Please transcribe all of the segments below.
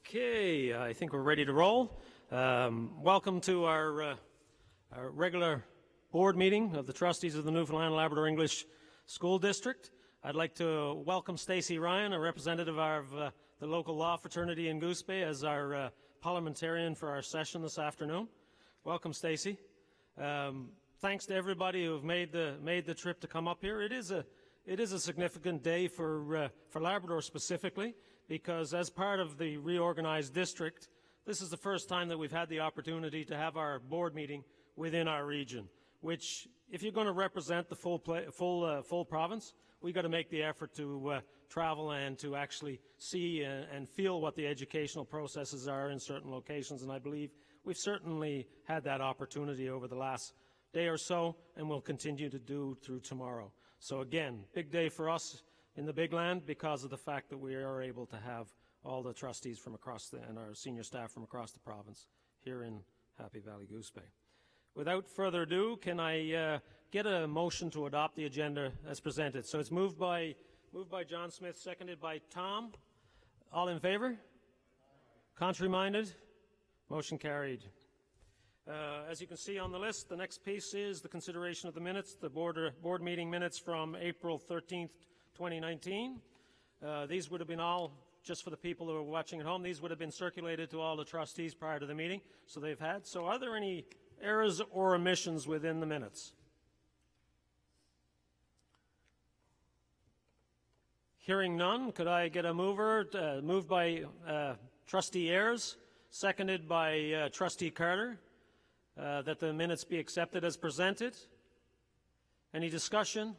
Okay, I think we're ready to roll. Welcome to our regular board meeting of the trustees of the Newfoundland Labrador English School District. I'd like to welcome Stacey Ryan, a representative of the local law fraternity in Goose Bay, as our parliamentarian for our session this afternoon. Welcome, Stacey. Thanks to everybody who have made the trip to come up here. It is a significant day for Labrador specifically, because as part of the reorganized district, this is the first time that we've had the opportunity to have our board meeting within our region, which, if you're going to represent the full province, we've got to make the effort to travel and to actually see and feel what the educational processes are in certain locations, and I believe we've certainly had that opportunity over the last day or so, and we'll continue to do through tomorrow. So again, big day for us in the big land because of the fact that we are able to have all the trustees from across and our senior staff from across the province here in Happy Valley Goose Bay. Without further ado, can I get a motion to adopt the agenda as presented? So it's moved by John Smith, seconded by Tom. All in favor? Contrary-minded? Motion carried. As you can see on the list, the next piece is the consideration of the minutes, the board meeting minutes from April 13th, 2019. These would have been all, just for the people who are watching at home, these would have been circulated to all the trustees prior to the meeting, so they've had. So are there any errors or omissions within the minutes? Hearing none, could I get a mover? Moved by Trustee Ayres, seconded by Trustee Carter, that the minutes be accepted as presented. Any discussion?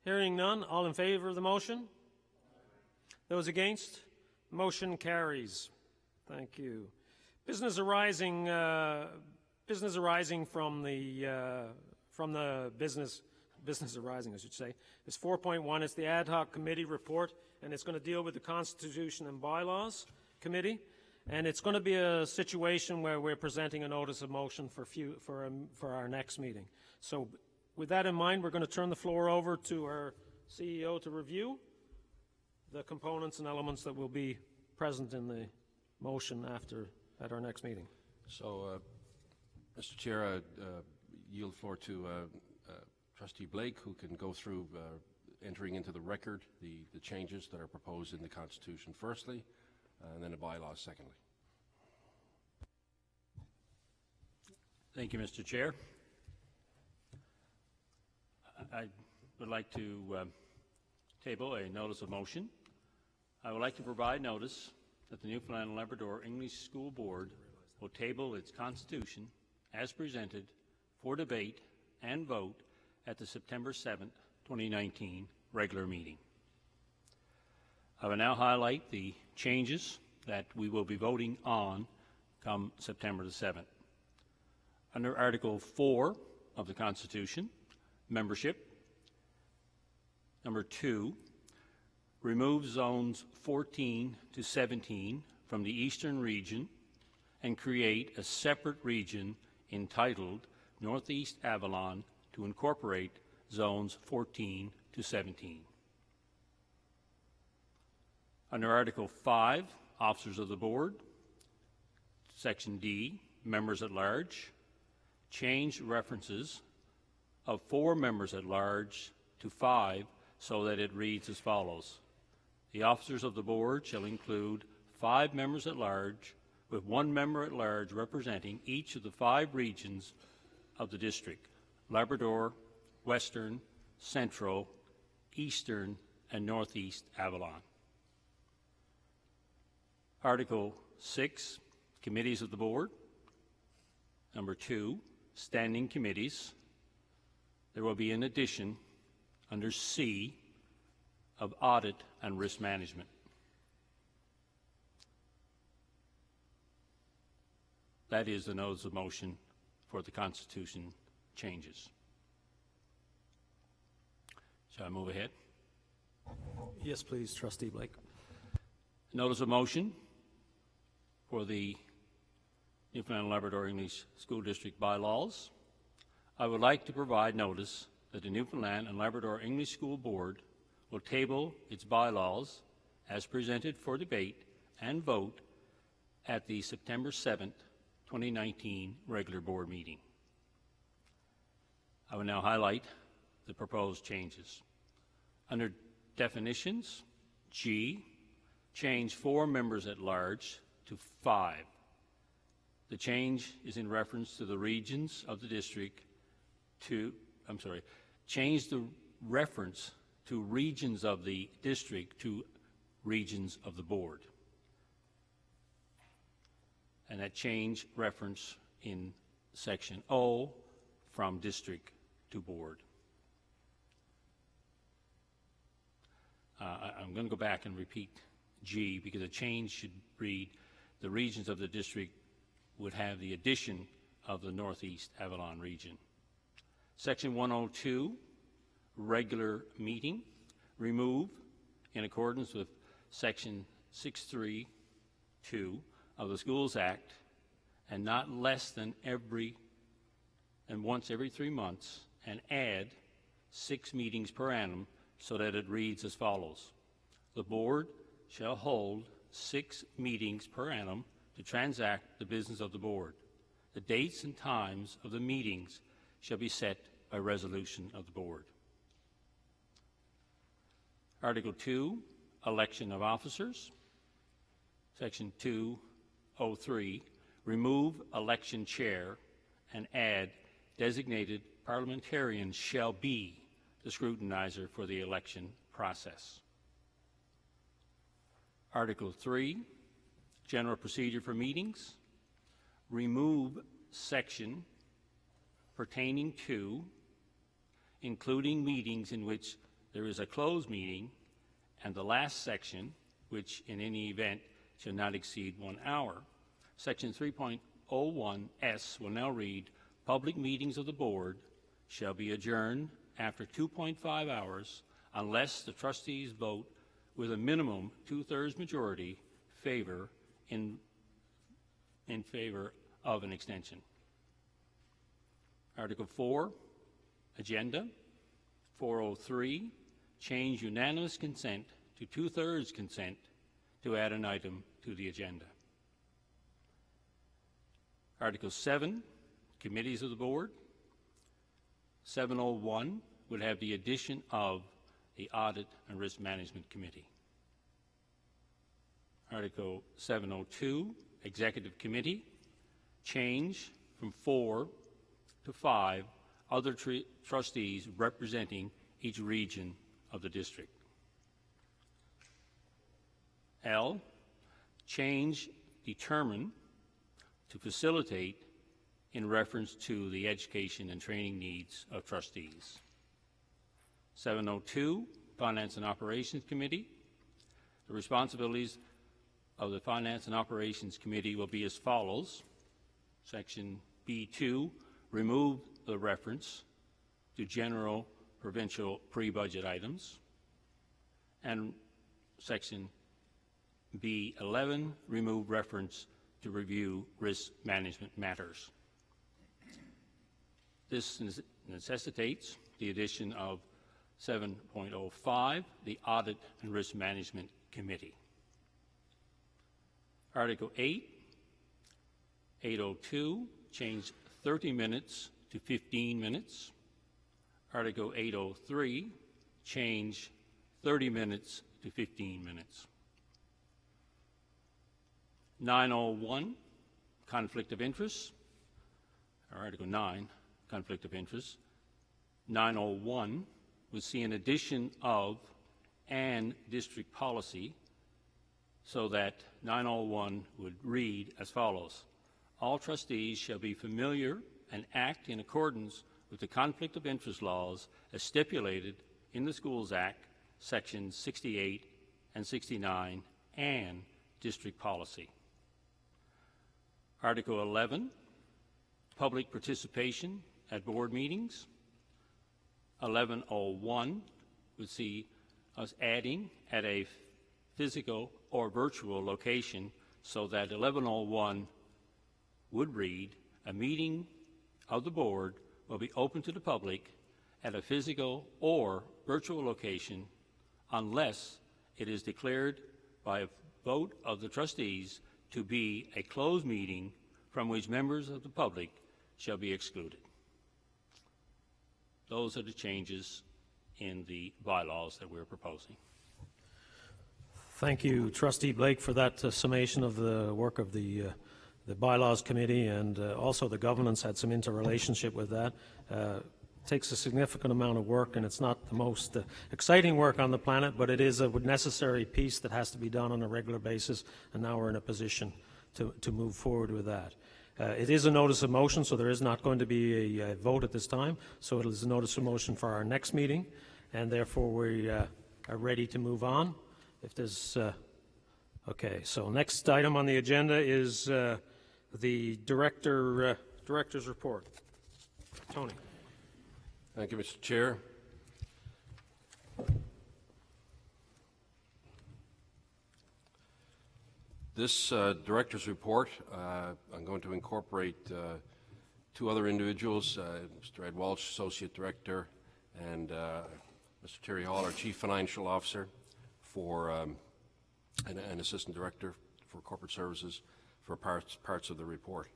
Hearing none, all in favor of the motion? Those against? Motion carries. Thank you. Business arising from the business arising, I should say, is 4.1. It's the ad hoc committee report, and it's going to deal with the Constitution and Bylaws Committee, and it's going to be a situation where we're presenting a notice of motion for our next meeting. So with that in mind, we're going to turn the floor over to our CEO to review the components and elements that will be present in the motion at our next meeting. So, Mr. Chair, I yield the floor to Trustee Blake, who can go through entering into the record the changes that are proposed in the Constitution firstly, and then the bylaws secondly. Thank you, Mr. Chair. I would like to table a notice of motion. I would like to provide notice that the Newfoundland and Labrador English School Board will table its Constitution as presented for debate and vote at the September 7th, 2019 regular meeting. I will now highlight the changes that we will be voting on come September the 7th. Under Article 4 of the Constitution, membership. Number 2, remove zones 14 to 17 from the Eastern region and create a separate region entitled Northeast Avalon to incorporate zones 14 to 17. Under Article 5, officers of the board, Section D, members at large, change references of 4 members at large to 5 so that it reads as follows. The officers of the board shall include 5 members at large, with 1 member at large representing each of the 5 regions of the district: Labrador, Western, Central, Eastern, and Northeast Avalon. Article 6, committees of the board. Number 2, standing committees. There will be an addition under C of audit and risk management. That is the notice of motion for the Constitution changes. Shall I move ahead? Yes, please, Trustee Blake. Notice of motion for the Newfoundland and Labrador English School District bylaws. I would like to provide notice that the Newfoundland and Labrador English School Board will table its bylaws as presented for debate and vote at the September 7th, 2019 regular board meeting. I will now highlight the proposed changes. Under definitions, G, change 4 members at large to 5. The change is in reference to the regions of the district change the reference to regions of the district to regions of the board. And that change reference in section O from district to board. I'm going to go back and repeat G because the change should read the regions of the district would have the addition of the Northeast Avalon region. Section 102, regular meeting, remove in accordance with section 632 of the Schools Act and not less than once every 3 months, and add 6 meetings per annum so that it reads as follows. The board shall hold 6 meetings per annum to transact the business of the board. The dates and times of the meetings shall be set by resolution of the board. Article 2, election of officers. Section 203, remove election chair and add designated parliamentarian shall be the scrutinizer for the election process. Article 3, general procedure for meetings. Remove section pertaining to including meetings in which there is a closed meeting, and the last section, which in any event shall not exceed 1 hour. Section 3.01S will now read, public meetings of the board shall be adjourned after 2.5 hours unless the trustees vote with a minimum 2/3 majority in favor of an extension. Article 4, agenda. 403, change unanimous consent to 2/3 consent to add an item to the agenda. Article 7, committees of the board. 701 would have the addition of the Audit and Risk Management Committee. Article 702, Executive Committee, change from 4 to 5 other trustees representing each region of the district. L, change determine to facilitate in reference to the education and training needs of trustees. 702, Finance and Operations Committee. The responsibilities of the Finance and Operations Committee will be as follows. Section B2, remove the reference to general provincial pre-budget items. And section B11, remove reference to review risk management matters. This necessitates the addition of 7.05, the Audit and Risk Management Committee. Article 8, 802, change 30 minutes to 15 minutes. Article 803, change 30 minutes to 15 minutes. 901, conflict of interest, or Article 9, conflict of interest. 901 would see an addition of and district policy, so that 901 would read as follows. All trustees shall be familiar and act in accordance with the conflict of interest laws as stipulated in the Schools Act, sections 68 and 69, and district policy. Article 11, public participation at board meetings. 1101 would see us adding at a physical or virtual location, so that 1101 would read, a meeting of the board will be open to the public at a physical or virtual location unless it is declared by a vote of the trustees to be a closed meeting from which members of the public shall be excluded. Those are the changes in the bylaws that we're proposing. Thank you, Trustee Blake, for that summation of the work of the Bylaws Committee, and also the governance had some interrelationship with that. Takes a significant amount of work, and it's not the most exciting work on the planet, but it is a necessary piece that has to be done on a regular basis, and now we're in a position to move forward with that. It is a notice of motion, so there is not going to be a vote at this time, so it is a notice of motion for our next meeting, and therefore we are ready to move on. If there's okay, so next item on the agenda is the director's report. Tony. Thank you, Mr. Chair. This director's report, I'm going to incorporate two other individuals, Mr. Ed Walsh, Associate Director, and Mr. Terry Hall, our Chief Financial Officer, for an Assistant Director for Corporate Services for parts of the report.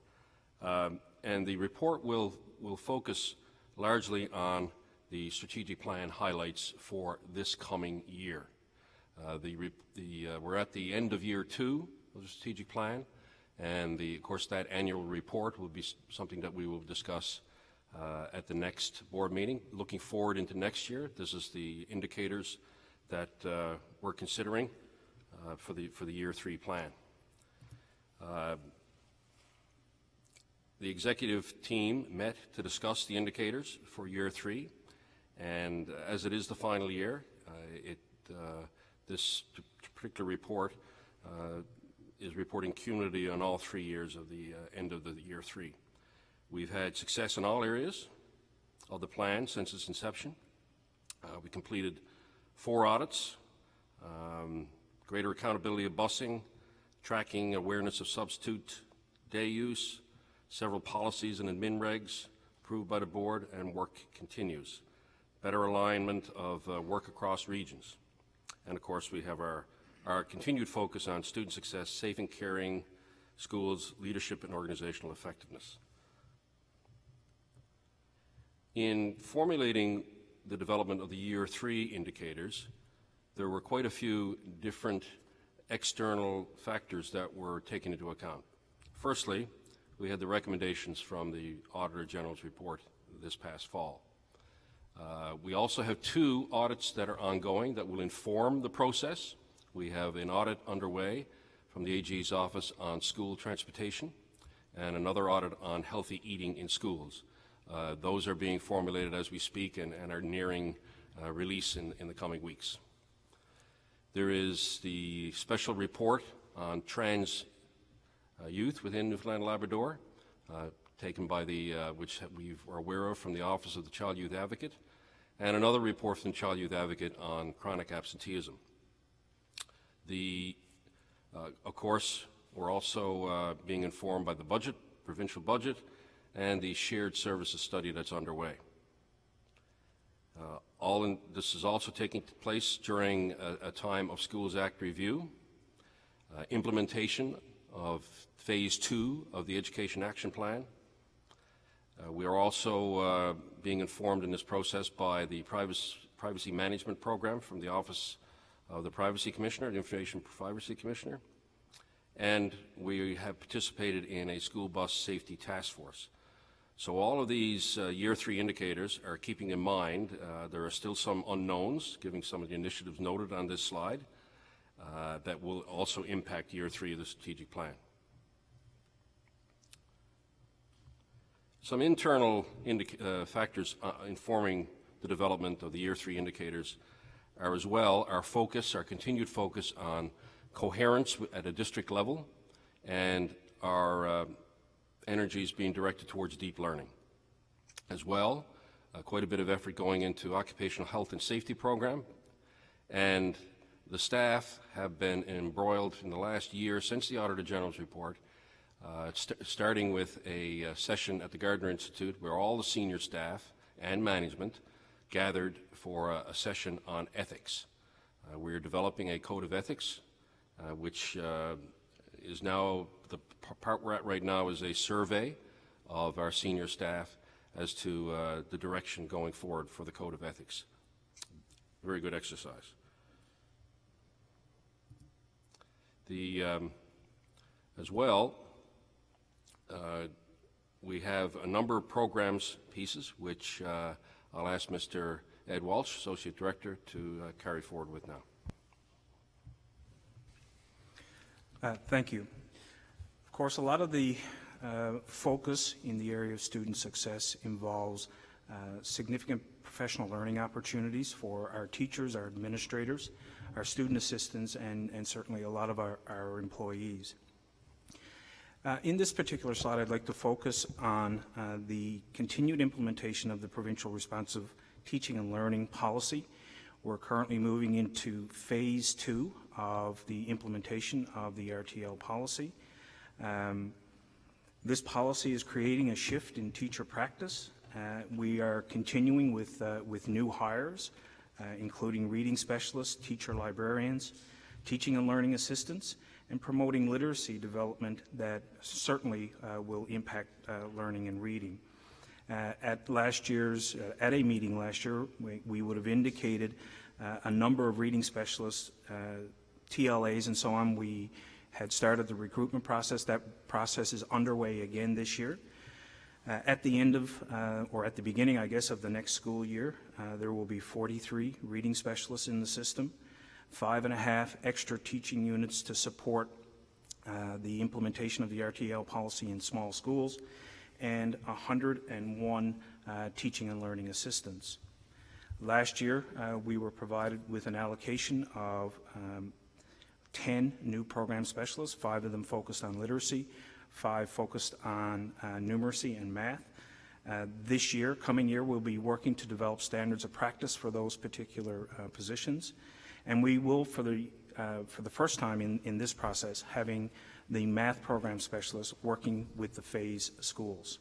And the report will focus largely on the strategic plan highlights for this coming year. We're at the end of year 2 of the strategic plan, and of course that annual report will be something that we will discuss at the next board meeting. Looking forward into next year, this is the indicators that we're considering for the year 3 plan. The executive team met to discuss the indicators for year 3, and as it is the final year, this particular report is reporting cumulatively on all 3 years of the end of the year 3. We've had success in all areas of the plan since its inception. We completed 4 audits, greater accountability of busing, tracking awareness of substitute day use, several policies and admin regs approved by the board, and work continues. Better alignment of work across regions. And of course we have our continued focus on student success, safe and caring schools, leadership and organizational effectiveness. In formulating the development of the year 3 indicators, there were quite a few different external factors that were taken into account. Firstly, we had the recommendations from the Auditor General's report this past fall. We also have 2 audits that are ongoing that will inform the process. We have an audit underway from the AG's office on school transportation and another audit on healthy eating in schools. Those are being formulated as we speak and are nearing release in the coming weeks. There is the special report on trans youth within Newfoundland and Labrador, taken by which we are aware of from the Office of the Child Youth Advocate, and another report from the Child Youth Advocate on chronic absenteeism. Of course, we're also being informed by the budget, provincial budget, and the shared services study that's underway. This is also taking place during a time of Schools Act review, implementation of Phase 2 of the Education Action Plan. We are also being informed in this process by the Privacy Management Program from the Office of the Privacy Commissioner, the Information Privacy Commissioner, and we have participated in a school bus safety task force. So all of these year 3 indicators are keeping in mind there are still some unknowns, given some of the initiatives noted on this slide, that will also impact year 3 of the strategic plan. Some internal factors informing the development of the year 3 indicators are as well our continued focus on coherence at a district level, and our energies being directed towards deep learning. As well, quite a bit of effort going into occupational health and safety program, and the staff have been embroiled in the last year since the Auditor General's report, starting with a session at the Gardner Institute where all the senior staff and management gathered for a session on ethics. We're developing a code of ethics which is now, the part we're at right now is a survey of our senior staff as to the direction going forward for the Code of Ethics. Very good exercise. As well, we have a number of programs pieces which I'll ask Mr. Ed Walsh, Associate Director, to carry forward with now. Thank you. Of course, a lot of the focus in the area of student success involves significant professional learning opportunities for our teachers, our administrators, our student assistants, and certainly a lot of our employees. In this particular slide, I'd like to focus on the continued implementation of the provincial responsive teaching and learning policy. We're currently moving into phase 2 of the implementation of the RTL policy. This policy is creating a shift in teacher practice. We are continuing with new hires, including reading specialists, teacher librarians, teaching and learning assistants, and promoting literacy development that certainly will impact learning and reading. At a meeting last year, we would have indicated a number of reading specialists, TLAs and so on. We had started the recruitment process. That process is underway again this year. At the end of, or at the beginning, I guess, of the next school year, there will be 43 reading specialists in the system, 5.5 extra teaching units to support the implementation of the RTL policy in small schools, and 101 teaching and learning assistants. Last year, we were provided with an allocation of 10 new program specialists, 5 of them focused on literacy, 5 focused on numeracy and math. This year, coming year, we'll be working to develop standards of practice for those particular positions. And we will, for the first time in this process, having the math program specialists working with the phase schools.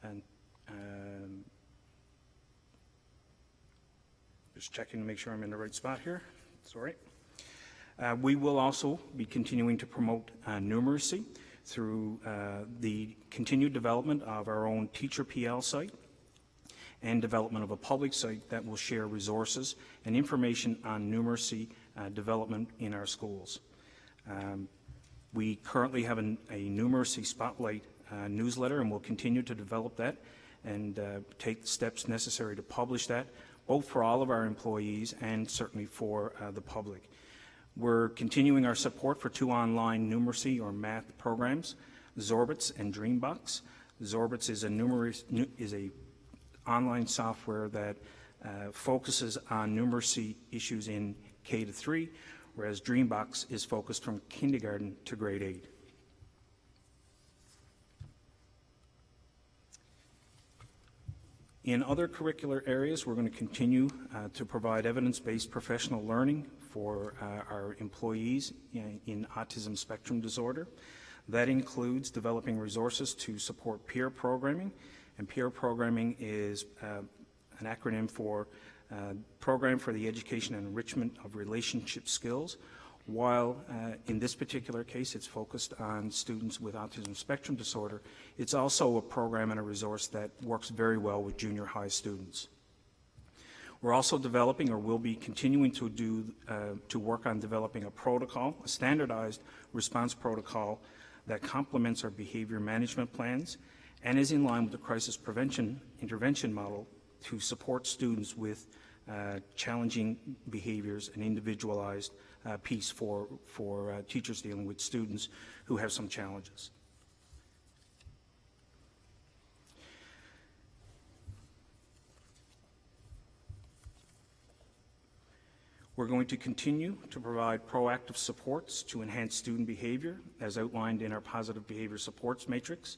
And just checking to make sure I'm in the right spot here. Sorry. We will also be continuing to promote numeracy through the continued development of our own Teacher PL site and development of a public site that will share resources and information on numeracy development in our schools. We currently have a numeracy spotlight newsletter, and we'll continue to develop that and take the steps necessary to publish that, both for all of our employees and certainly for the public. We're continuing our support for 2 online numeracy or math programs, Zorbits and Dreambox. Zorbits is a online software that focuses on numeracy issues in K to 3, whereas Dreambox is focused from kindergarten to grade 8. In other curricular areas, we're going to continue to provide evidence-based professional learning for our employees in autism spectrum disorder. That includes developing resources to support peer programming, and peer programming is an acronym for Program for the Education and Enrichment of Relationship Skills, while in this particular case it's focused on students with autism spectrum disorder. It's also a program and a resource that works very well with junior high students. We're also developing, or will be continuing to work on developing a protocol, a standardized response protocol that complements our behavior management plans and is in line with the crisis prevention intervention model to support students with challenging behaviors and individualized piece for teachers dealing with students who have some challenges. We're going to continue to provide proactive supports to enhance student behavior as outlined in our positive behavior supports matrix.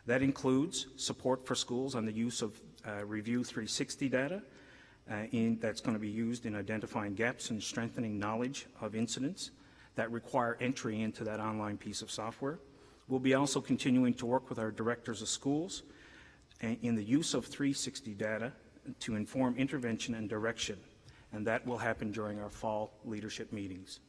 That includes support for schools on the use of Review 360 data that's going to be used in identifying gaps and strengthening knowledge of incidents that require entry into that online piece of software. We'll be also continuing to work with our directors of schools in the use of 360 data to inform intervention and direction, and that will happen during our fall leadership meetings.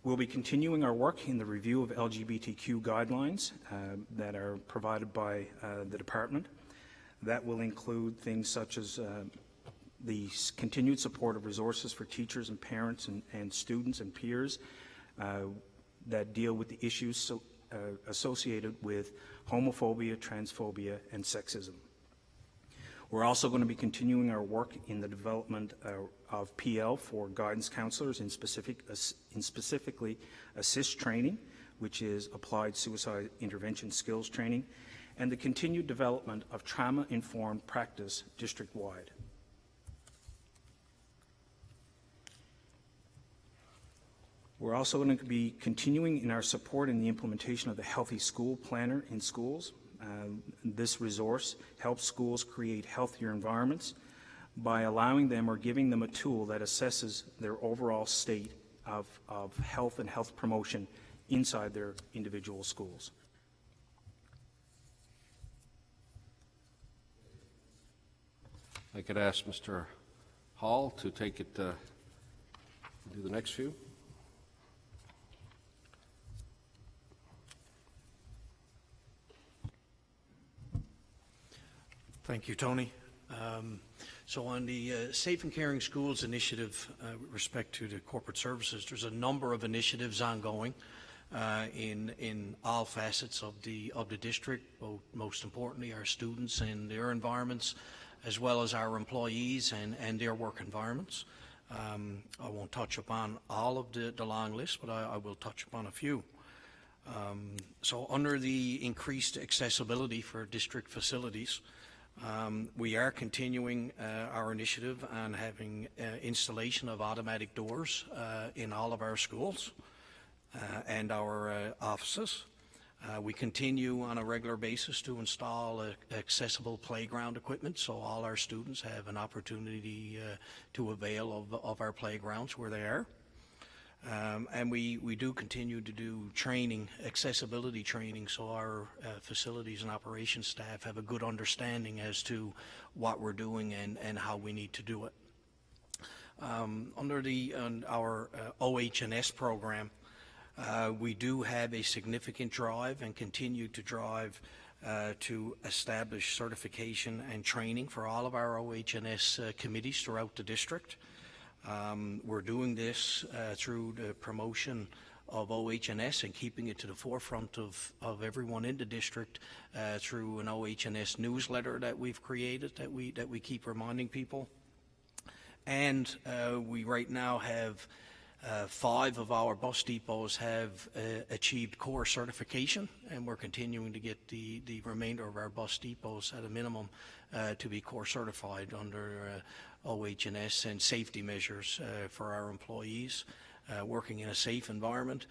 We'll be continuing our work in the review of LGBTQ guidelines that are provided by the department. That will include things such as the continued support of resources for teachers and parents and students and peers that deal with the issues associated with homophobia, transphobia, and sexism. We're also going to be continuing our work in the development of PL for guidance counselors in specifically ASSIST training, which is Applied Suicide Intervention Skills training, and the continued development of trauma-informed practice district-wide. We're also going to be continuing in our support in the implementation of the Healthy School Planner in schools. This resource helps schools create healthier environments by allowing them or giving them a tool that assesses their overall state of health and health promotion inside their individual schools. I could ask Mr. Hall to take it, do the next few. Thank you, Tony. So on the Safe and Caring Schools initiative with respect to the corporate services, there's a number of initiatives ongoing in all facets of the district, most importantly our students and their environments, as well as our employees and their work environments. I won't touch upon all of the long list, but I will touch upon a few. So under the increased accessibility for district facilities, we are continuing our initiative on having installation of automatic doors in all of our schools and our offices. We continue on a regular basis to install accessible playground equipment, so all our students have an opportunity to avail of our playgrounds where they are. And we do continue to do training, accessibility training, so our facilities and operations staff have a good understanding as to what we're doing and how we need to do it. Under our OH&S program, we do have a significant drive and continue to drive to establish certification and training for all of our OH&S committees throughout the district. We're doing this through the promotion of OH&S and keeping it to the forefront of everyone in the district through an OH&S newsletter that we've created that we keep reminding people. And we right now have 5 of our bus depots have achieved core certification, and we're continuing to get the remainder of our bus depots at a minimum to be core certified under OH&S and safety measures for our employees. Working in a safe environment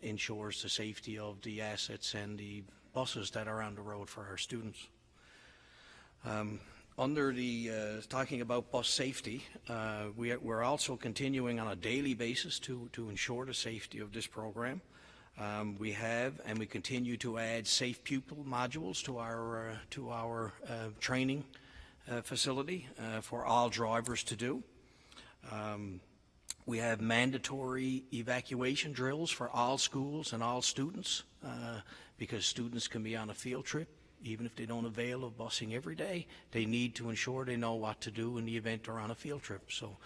ensures the safety of the assets and the buses that are on the road for our students. Under the talking about bus safety, we're also continuing on a daily basis to ensure the safety of this program. We have and we continue to add safe pupil modules to our training facility for all drivers to do. We have mandatory evacuation drills for all schools and all students because students can be on a field trip. Even if they don't avail of busing every day, they need to ensure they know what to do in the event they're on a field trip. So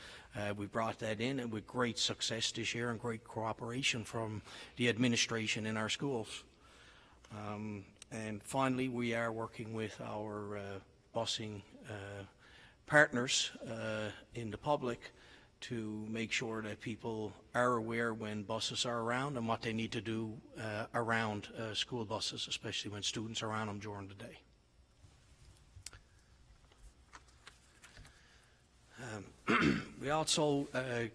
we brought that in, and with great success this year and great cooperation from the administration in our schools. And finally, we are working with our busing partners in the public to make sure that people are aware when buses are around and what they need to do around school buses, especially when students are on them during the day. We also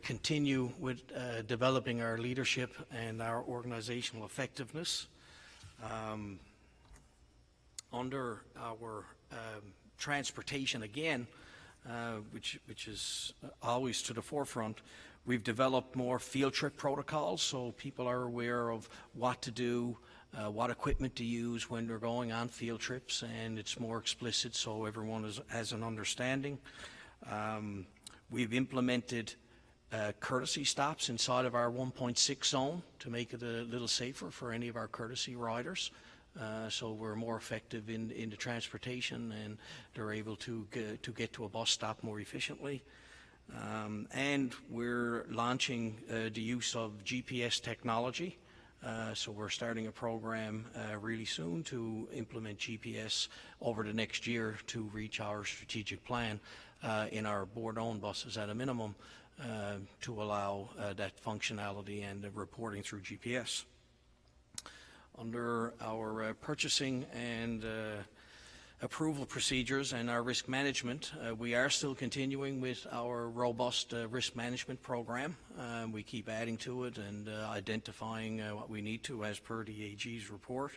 continue with developing our leadership and our organizational effectiveness. Under our transportation again, which is always to the forefront, We've developed more field trip protocols, so people are aware of what to do, what equipment to use when they're going on field trips, and it's more explicit so everyone has an understanding. We've implemented courtesy stops inside of our 1.6 zone to make it a little safer for any of our courtesy riders. So we're more effective in the transportation, and they're able to get to a bus stop more efficiently. And we're launching the use of GPS technology. So we're starting a program really soon to implement GPS over the next year to reach our strategic plan in our board-owned buses at a minimum to allow that functionality and the reporting through GPS. Under our purchasing and approval procedures and our risk management, we are still continuing with our robust risk management program. We keep adding to it and identifying what we need to as per the AG's report.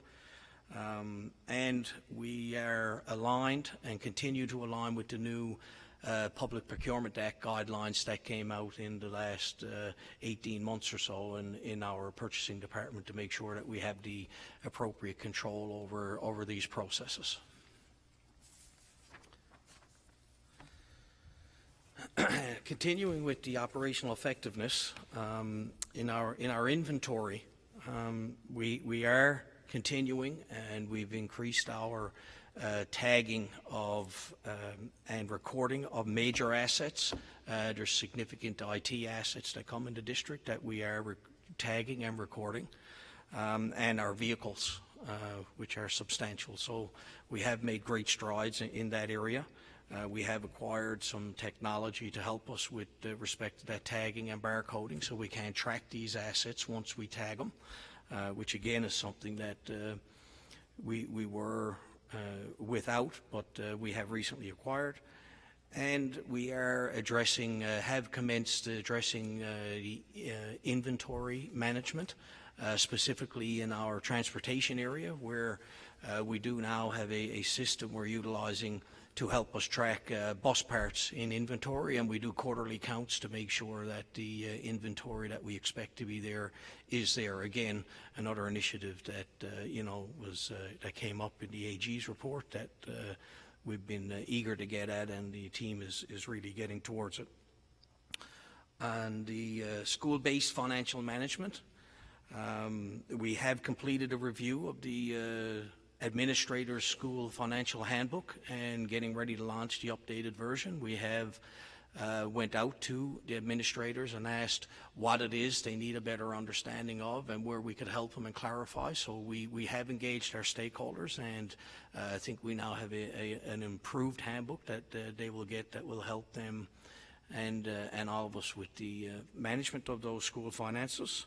And we are aligned and continue to align with the new Public Procurement Act guidelines that came out in the last 18 months or so in our purchasing department to make sure that we have the appropriate control over these processes. Continuing with the operational effectiveness, in our inventory, we are continuing, and we've increased our tagging of and recording of major assets. There's significant IT assets that come in the district that we are tagging and recording, and our vehicles, which are substantial. So we have made great strides in that area. We have acquired some technology to help us with respect to that tagging and barcoding, so we can track these assets once we tag them, which again is something that we were without, but we have recently acquired. And we are addressing, have commenced addressing the inventory management, specifically in our transportation area, where we do now have a system we're utilizing to help us track bus parts in inventory, and we do quarterly counts to make sure that the inventory that we expect to be there is there. Again, another initiative that that came up in the AG's report that we've been eager to get at, and the team is really getting towards it. And the school-based financial management, we have completed a review of the Administrator's School Financial Handbook and getting ready to launch the updated version. We have went out to the administrators and asked what it is they need a better understanding of and where we could help them and clarify. So we have engaged our stakeholders, and I think we now have an improved handbook that they will get that will help them and all of us with the management of those school finances.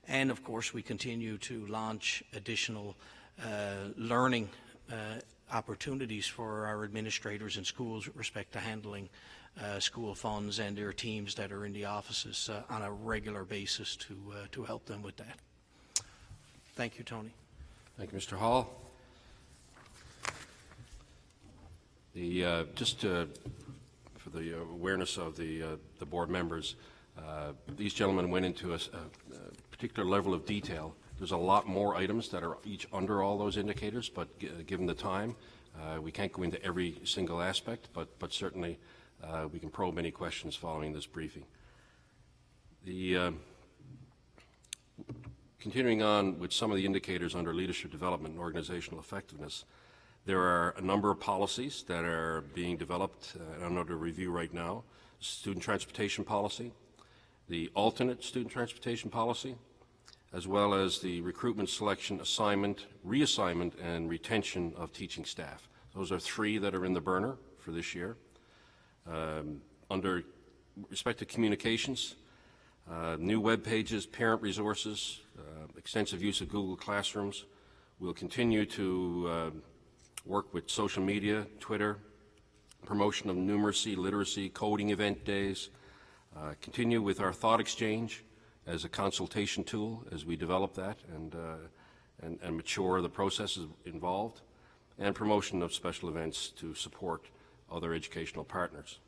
And of course we continue to launch additional learning opportunities for our administrators in schools with respect to handling school funds and their teams that are in the offices on a regular basis to help them with that. Thank you, Tony. Thank you, Mr. Hall. Just for the awareness of the board members, these gentlemen went into a particular level of detail. There's a lot more items that are each under all those indicators, but given the time, we can't go into every single aspect, but certainly we can probe any questions following this briefing. Continuing on with some of the indicators under leadership development and organizational effectiveness, there are a number of policies that are being developed and under review right now. Student transportation policy, the alternate student transportation policy, as well as the recruitment, selection, assignment, reassignment, and retention of teaching staff. Those are three that are in the burner for this year. Under respect to communications, new web pages, parent resources, extensive use of Google Classrooms. We'll continue to work with social media, Twitter, promotion of numeracy, literacy, coding event days, continue with our thought exchange as a consultation tool as we develop that and mature the processes involved, and promotion of special events to support other educational partners.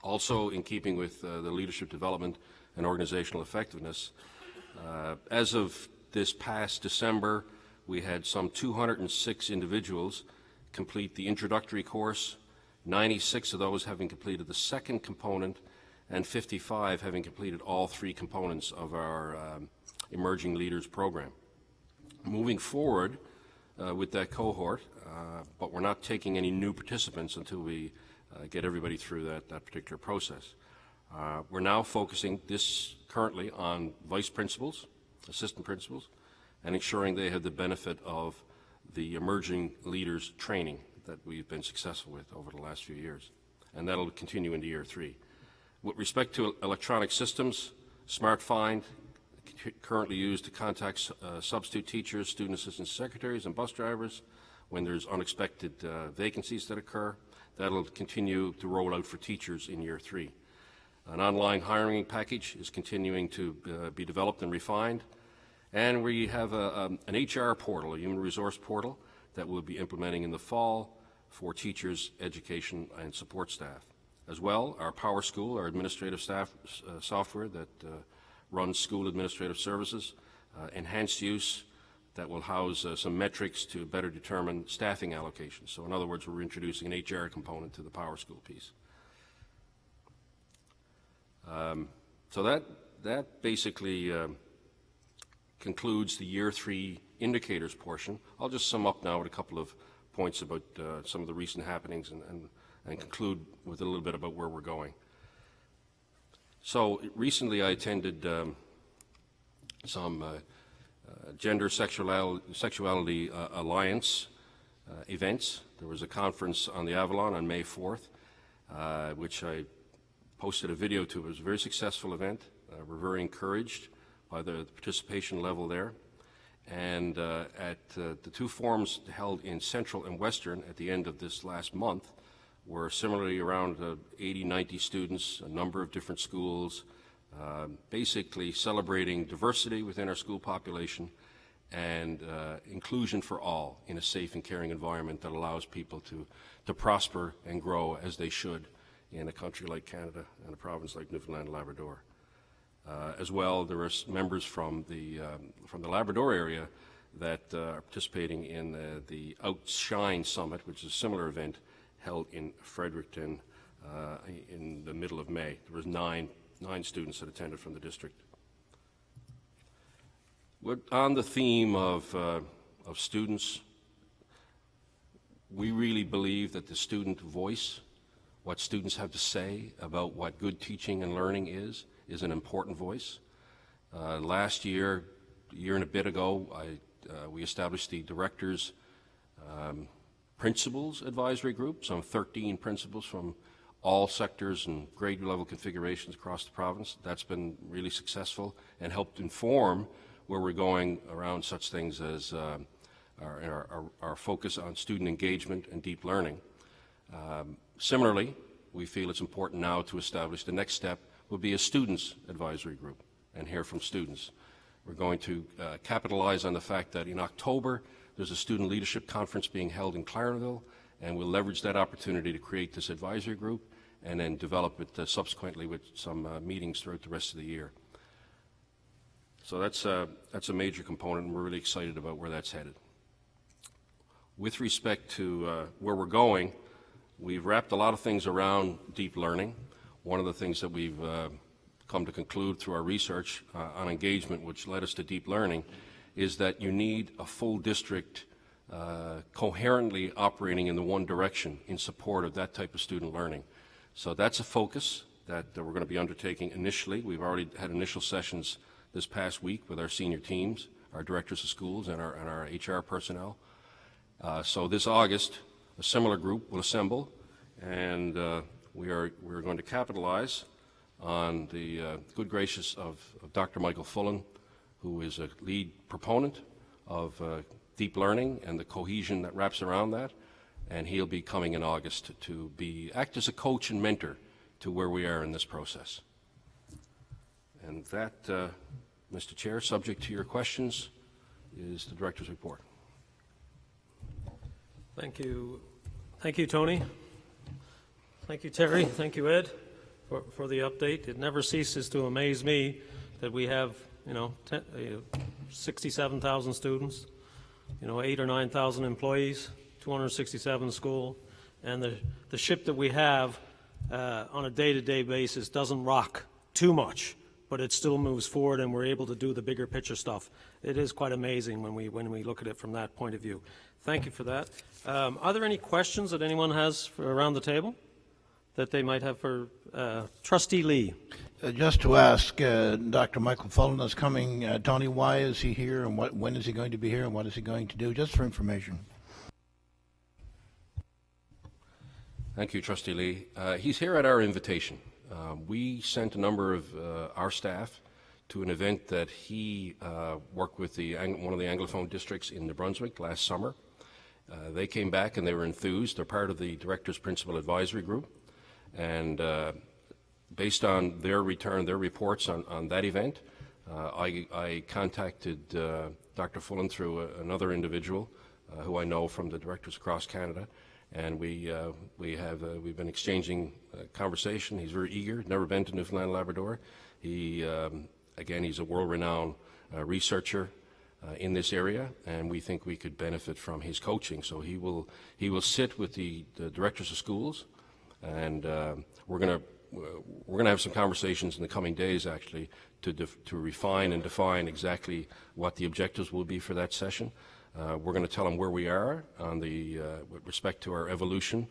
Also, in keeping with the leadership development and organizational effectiveness, as of this past December, we had some 206 individuals complete the introductory course, 96 of those having completed the second component, and 55 having completed all 3 components of our Emerging Leaders program. Moving forward with that cohort, but we're not taking any new participants until we get everybody through that particular process. We're now focusing this currently on vice principals, assistant principals, and ensuring they have the benefit of the Emerging Leaders training that we've been successful with over the last few years. And that'll continue into year 3. With respect to electronic systems, SmartFind, currently used to contact substitute teachers, student assistant secretaries, and bus drivers when there's unexpected vacancies that occur. That'll continue to roll out for teachers in year 3. An online hiring package is continuing to be developed and refined. And we have an HR portal, a human resource portal, that we'll be implementing in the fall for teachers, education, and support staff. As well, our Power School, our administrative staff software that runs school administrative services, enhanced use that will house some metrics to better determine staffing allocations. So in other words, we're introducing an HR component to the Power School piece. So that basically concludes the year 3 indicators portion. I'll just sum up now with a couple of points about some of the recent happenings and conclude with a little bit about where we're going. So recently I attended some Gender Sexuality Alliance events. There was a conference on the Avalon on May 4th, which I posted a video to. It was a very successful event. We're very encouraged by the participation level there. And at the 2 forums held in Central and Western at the end of this last month were similarly around 80, 90 students, a number of different schools, basically celebrating diversity within our school population and inclusion for all in a safe and caring environment that allows people to prosper and grow as they should in a country like Canada and a province like Newfoundland and Labrador. As well, there are members from the Labrador area that are participating in the Outshine Summit, which is a similar event held in Fredericton in the middle of May. There was nine students that attended from the district. On the theme of students, we really believe that the student voice, what students have to say about what good teaching and learning is an important voice. Last year, a year and a bit ago, we established the Directors Principals Advisory Group, some 13 principals from all sectors and grade level configurations across the province. That's been really successful and helped inform where we're going around such things as our focus on student engagement and deep learning. Similarly, we feel it's important now to establish the next step will be a students advisory group and hear from students. We're going to capitalize on the fact that in October there's a student leadership conference being held in Clarenville, and we'll leverage that opportunity to create this advisory group and then develop it subsequently with some meetings throughout the rest of the year. So that's a major component, and we're really excited about where that's headed. With respect to where we're going, we've wrapped a lot of things around deep learning. One of the things that we've come to conclude through our research on engagement, which led us to deep learning, is that you need a full district coherently operating in the one direction in support of that type of student learning. So that's a focus that we're going to be undertaking initially. We've already had initial sessions this past week with our senior teams, our directors of schools, and our HR personnel. So this August, a similar group will assemble, and we're going to capitalize on the good graces of Dr. Michael Fullen, who is a lead proponent of deep learning and the cohesion that wraps around that, and he'll be coming in August to act as a coach and mentor to where we are in this process. And that, Mr. Chair, subject to your questions, is the Director's report. Thank you. Thank you, Tony. Thank you, Terry. Thank you, Ed. for the update. It never ceases to amaze me that we have, 67,000 students, 8,000 or 9,000 employees, 267 schools, and the ship that we have on a day-to-day basis doesn't rock too much, but it still moves forward, and we're able to do the bigger picture stuff. It is quite amazing when we look at it from that point of view. Thank you for that. Are there any questions that anyone has around the table that they might have for Trustee Lee? Just to ask, Dr. Michael Fulton is coming. Tony, why is he here, and when is he going to be here, and what is he going to do? Just for information. Thank you, Trustee Lee. He's here at our invitation. We sent a number of our staff to an event that he worked with one of the Anglophone districts in New Brunswick last summer. They came back and they were enthused. They're part of the Director's Principal Advisory Group. And based on their reports on that event, I contacted Dr. Fullen through another individual who I know from the directors across Canada. And we've been exchanging conversation. He's very eager, never been to Newfoundland, Labrador. Again, he's a world-renowned researcher in this area, and we think we could benefit from his coaching. So he will sit with the directors of schools, and we're going to have some conversations in the coming days, actually, to refine and define exactly what the objectives will be for that session. We're going to tell them where we are on with respect to our evolution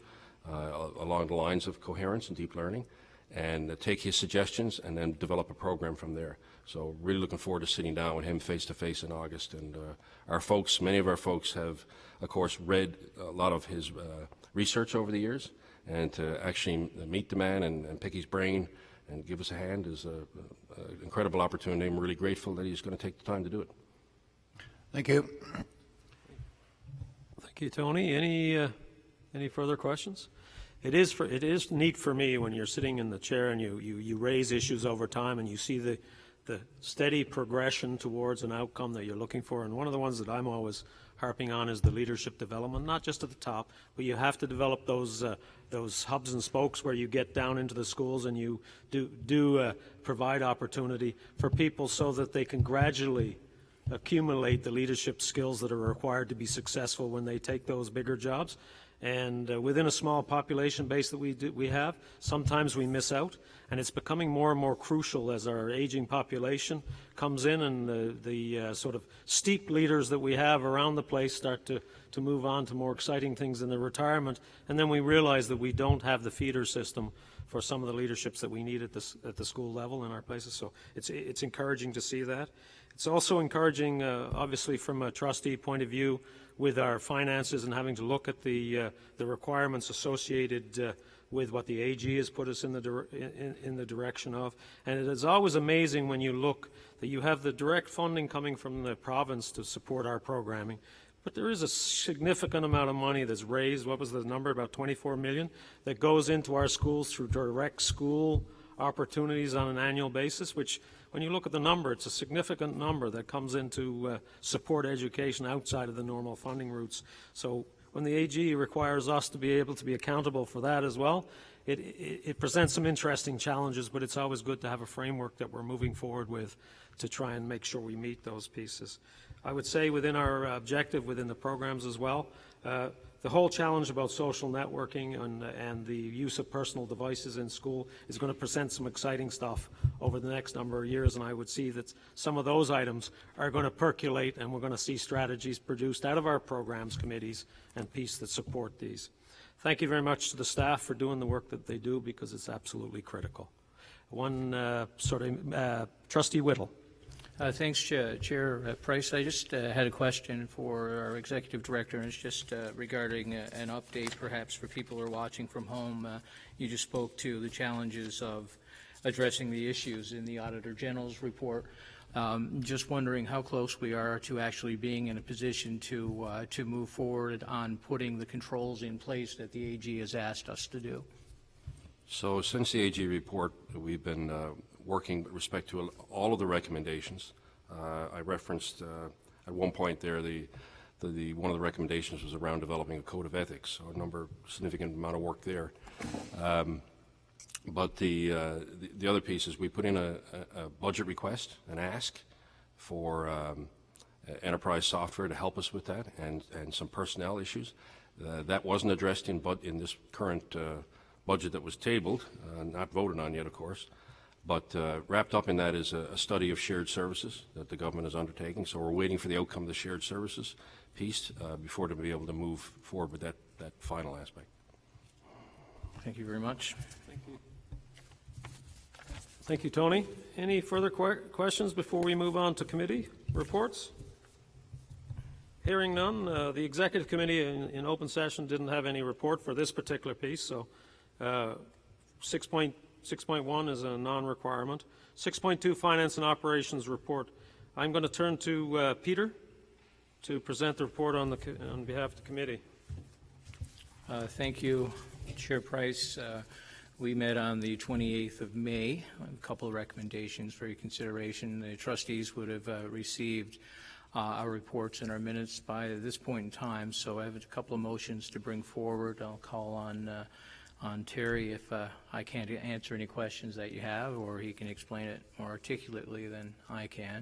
along the lines of coherence and deep learning, and take his suggestions and then develop a program from there. So really looking forward to sitting down with him face-to-face in August. And many of our folks have, of course, read a lot of his research over the years, and to actually meet the man and pick his brain and give us a hand is an incredible opportunity. I'm really grateful that he's going to take the time to do it. Thank you. Thank you, Tony. Any further questions? It is neat for me when you're sitting in the chair and you raise issues over time and you see the steady progression towards an outcome that you're looking for. And one of the ones that I'm always harping on is the leadership development, not just at the top, but you have to develop those hubs and spokes where you get down into the schools and you do provide opportunity for people so that they can gradually accumulate the leadership skills that are required to be successful when they take those bigger jobs. And within a small population base that we have, sometimes we miss out, and it's becoming more and more crucial as our aging population comes in and the sort of steep leaders that we have around the place start to move on to more exciting things in their retirement, and then we realize that we don't have the feeder system for some of the leaderships that we need at the school level in our places. So it's encouraging to see that. It's also encouraging, obviously, from a trustee point of view, with our finances and having to look at the requirements associated with what the AG has put us in the direction of. And it is always amazing when you look that you have the direct funding coming from the province to support our programming, but there is a significant amount of money that's raised. What was the number? About 24 million that goes into our schools through direct school opportunities on an annual basis, which, when you look at the number, it's a significant number that comes into support education outside of the normal funding routes. So when the AG requires us to be able to be accountable for that as well, it presents some interesting challenges, but it's always good to have a framework that we're moving forward with to try and make sure we meet those pieces. I would say within our objective, within the programs as well, the whole challenge about social networking and the use of personal devices in school is going to present some exciting stuff over the next number of years, and I would see that some of those items are going to percolate, and we're going to see strategies produced out of our programs committees and piece that support these. Thank you very much to the staff for doing the work that they do, because it's absolutely critical. Trustee Whittle. Thanks, Chair Price. I just had a question for our Executive Director, and it's just regarding an update perhaps for people who are watching from home. You just spoke to the challenges of addressing the issues in the Auditor General's report. Just wondering how close we are to actually being in a position to move forward on putting the controls in place that the AG has asked us to do. So since the AG report, we've been working with respect to all of the recommendations. I referenced at one point there one of the recommendations was around developing a code of ethics, so significant amount of work there. But the other piece is we put in a budget request, an ask for enterprise software to help us with that, and some personnel issues. That wasn't addressed in this current budget that was tabled, not voted on yet, of course. But wrapped up in that is a study of shared services that the government is undertaking. So we're waiting for the outcome of the shared services piece before to be able to move forward with that final aspect. Thank you very much. Thank you, Tony. Any further questions before we move on to committee reports? Hearing none, the Executive Committee in open session didn't have any report for this particular piece, so 6.1 is a non-requirement. 6.2, Finance and Operations Report. I'm going to turn to Peter to present the report on behalf of the committee. Thank you, Chair Price. We met on the 28th of May. A couple of recommendations for your consideration. The trustees would have received our reports and our minutes by this point in time, so I have a couple of motions to bring forward. I'll call on Terry if I can't answer any questions that you have, or he can explain it more articulately than I can.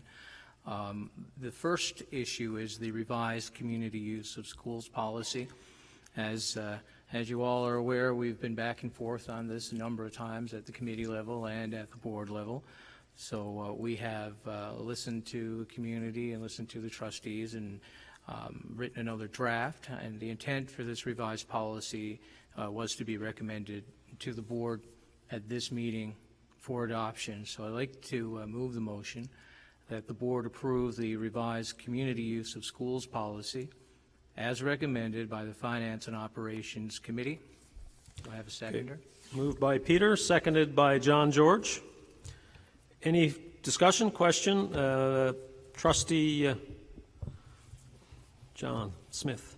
The first issue is the revised community use of schools policy. As you all are aware, we've been back and forth on this a number of times at the committee level and at the board level. So we have listened to the community and listened to the trustees and written another draft. And the intent for this revised policy was to be recommended to the board at this meeting for adoption. So I'd like to move the motion that the board approve the revised community use of schools policy as recommended by the Finance and Operations Committee. Do I have a seconder? Okay. Moved by Peter, seconded by John George. Any discussion, question? Trustee John Smith.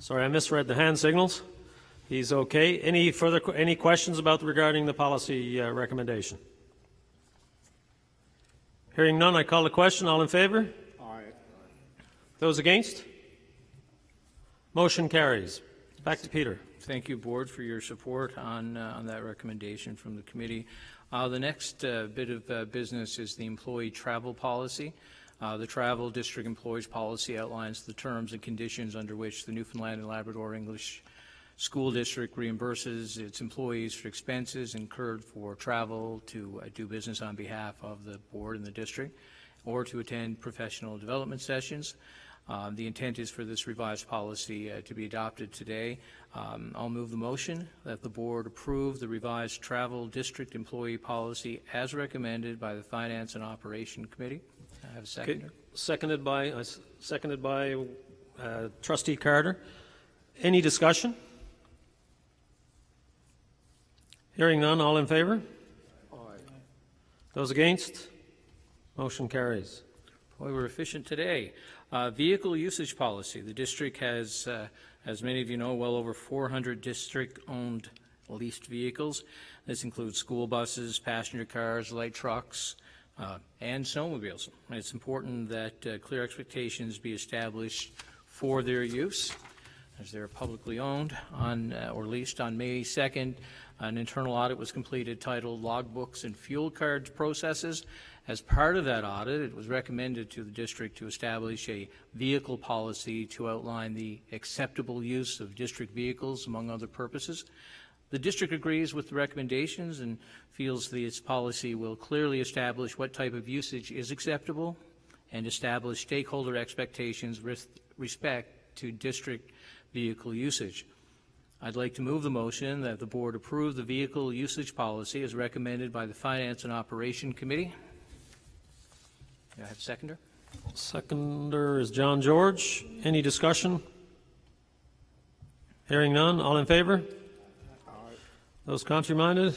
Sorry, I misread the hand signals. He's okay. Any questions regarding the policy recommendation? Hearing none, I call the question. All in favor? Aye. Those against? Motion carries. Back to Peter. Thank you, Board, for your support on that recommendation from the committee. The next bit of business is the employee travel policy. The Travel District Employees Policy outlines the terms and conditions under which the Newfoundland and Labrador English School District reimburses its employees for expenses incurred for travel to do business on behalf of the board and the district, or to attend professional development sessions. The intent is for this revised policy to be adopted today. I'll move the motion that the board approve the revised Travel District Employee Policy as recommended by the Finance and Operation Committee. I have a seconder. Okay. Seconded by Trustee Carter. Any discussion? Hearing none, all in favor? Aye. Those against? Motion carries. Boy, we're efficient today. Vehicle usage policy. The district has, as many of you know, well over 400 district-owned leased vehicles. This includes school buses, passenger cars, light trucks, and snowmobiles. It's important that clear expectations be established for their use, as they're publicly owned or leased. On May 2nd, an internal audit was completed titled Logbooks and Fuel Cards Processes. As part of that audit, it was recommended to the district to establish a vehicle policy to outline the acceptable use of district vehicles, among other purposes. The district agrees with the recommendations and feels that its policy will clearly establish what type of usage is acceptable and establish stakeholder expectations with respect to district vehicle usage. I'd like to move the motion that the board approve the vehicle usage policy as recommended by the Finance and Operation Committee. Do I have a seconder? Seconder is John George. Any discussion? Hearing none, all in favor? Aye. Those contrary-minded?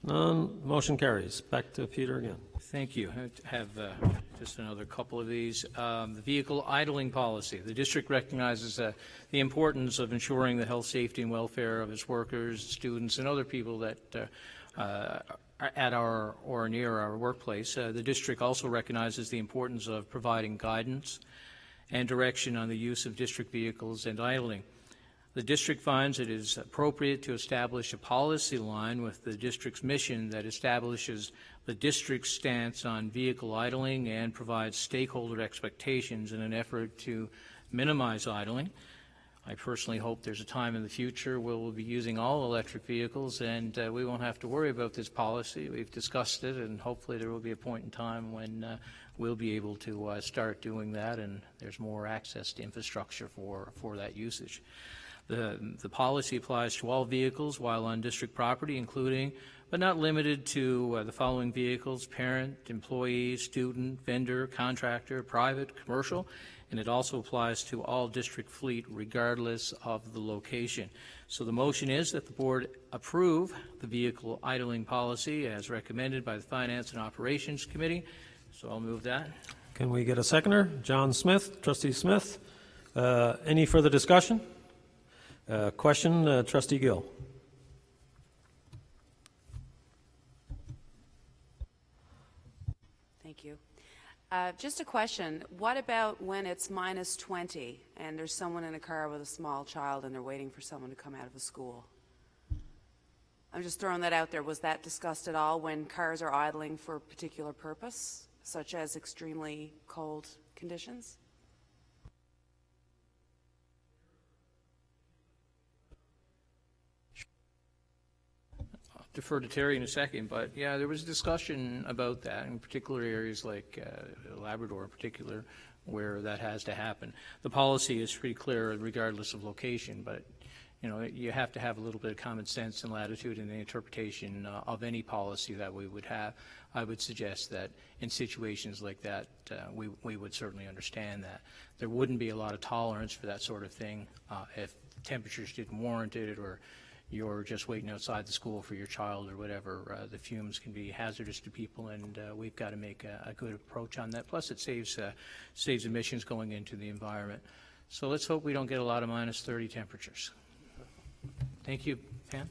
None. Motion carries. Back to Peter again. Thank you. I have just another couple of these. The vehicle idling policy. The district recognizes the importance of ensuring the health, safety, and welfare of its workers, students, and other people that are at our or near our workplace. The district also recognizes the importance of providing guidance and direction on the use of district vehicles and idling. The district finds it is appropriate to establish a policy line with the district's mission that establishes the district's stance on vehicle idling and provides stakeholder expectations in an effort to minimize idling. I personally hope there's a time in the future where we'll be using all electric vehicles and we won't have to worry about this policy. We've discussed it, and hopefully there will be a point in time when we'll be able to start doing that, and there's more access to infrastructure for that usage. The policy applies to all vehicles while on district property, including but not limited to the following vehicles: parent, employee, student, vendor, contractor, private, commercial, and it also applies to all district fleet regardless of the location. So the motion is that the board approve the vehicle idling policy as recommended by the Finance and Operations Committee. So I'll move that. Can we get a seconder? John Smith, Trustee Smith. Any further discussion? Question, Trustee Gill. Thank you. Just a question. What about when it's -20 and there's someone in a car with a small child and they're waiting for someone to come out of a school? I'm just throwing that out there. Was that discussed at all when cars are idling for a particular purpose, such as extremely cold conditions? Defer to Terry in a second, but yeah, there was discussion about that in particular areas like Labrador in particular, where that has to happen. The policy is pretty clear regardless of location, but you know, you have to have a little bit of common sense and latitude in the interpretation of any policy that we would have. I would suggest that in situations like that, we would certainly understand that. There wouldn't be a lot of tolerance for that sort of thing if temperatures didn't warrant it, or you're just waiting outside the school for your child or whatever. The fumes can be hazardous to people, and we've got to make a good approach on that. Plus, it saves emissions going into the environment. So let's hope we don't get a lot of -30 temperatures. Thank you, Pam.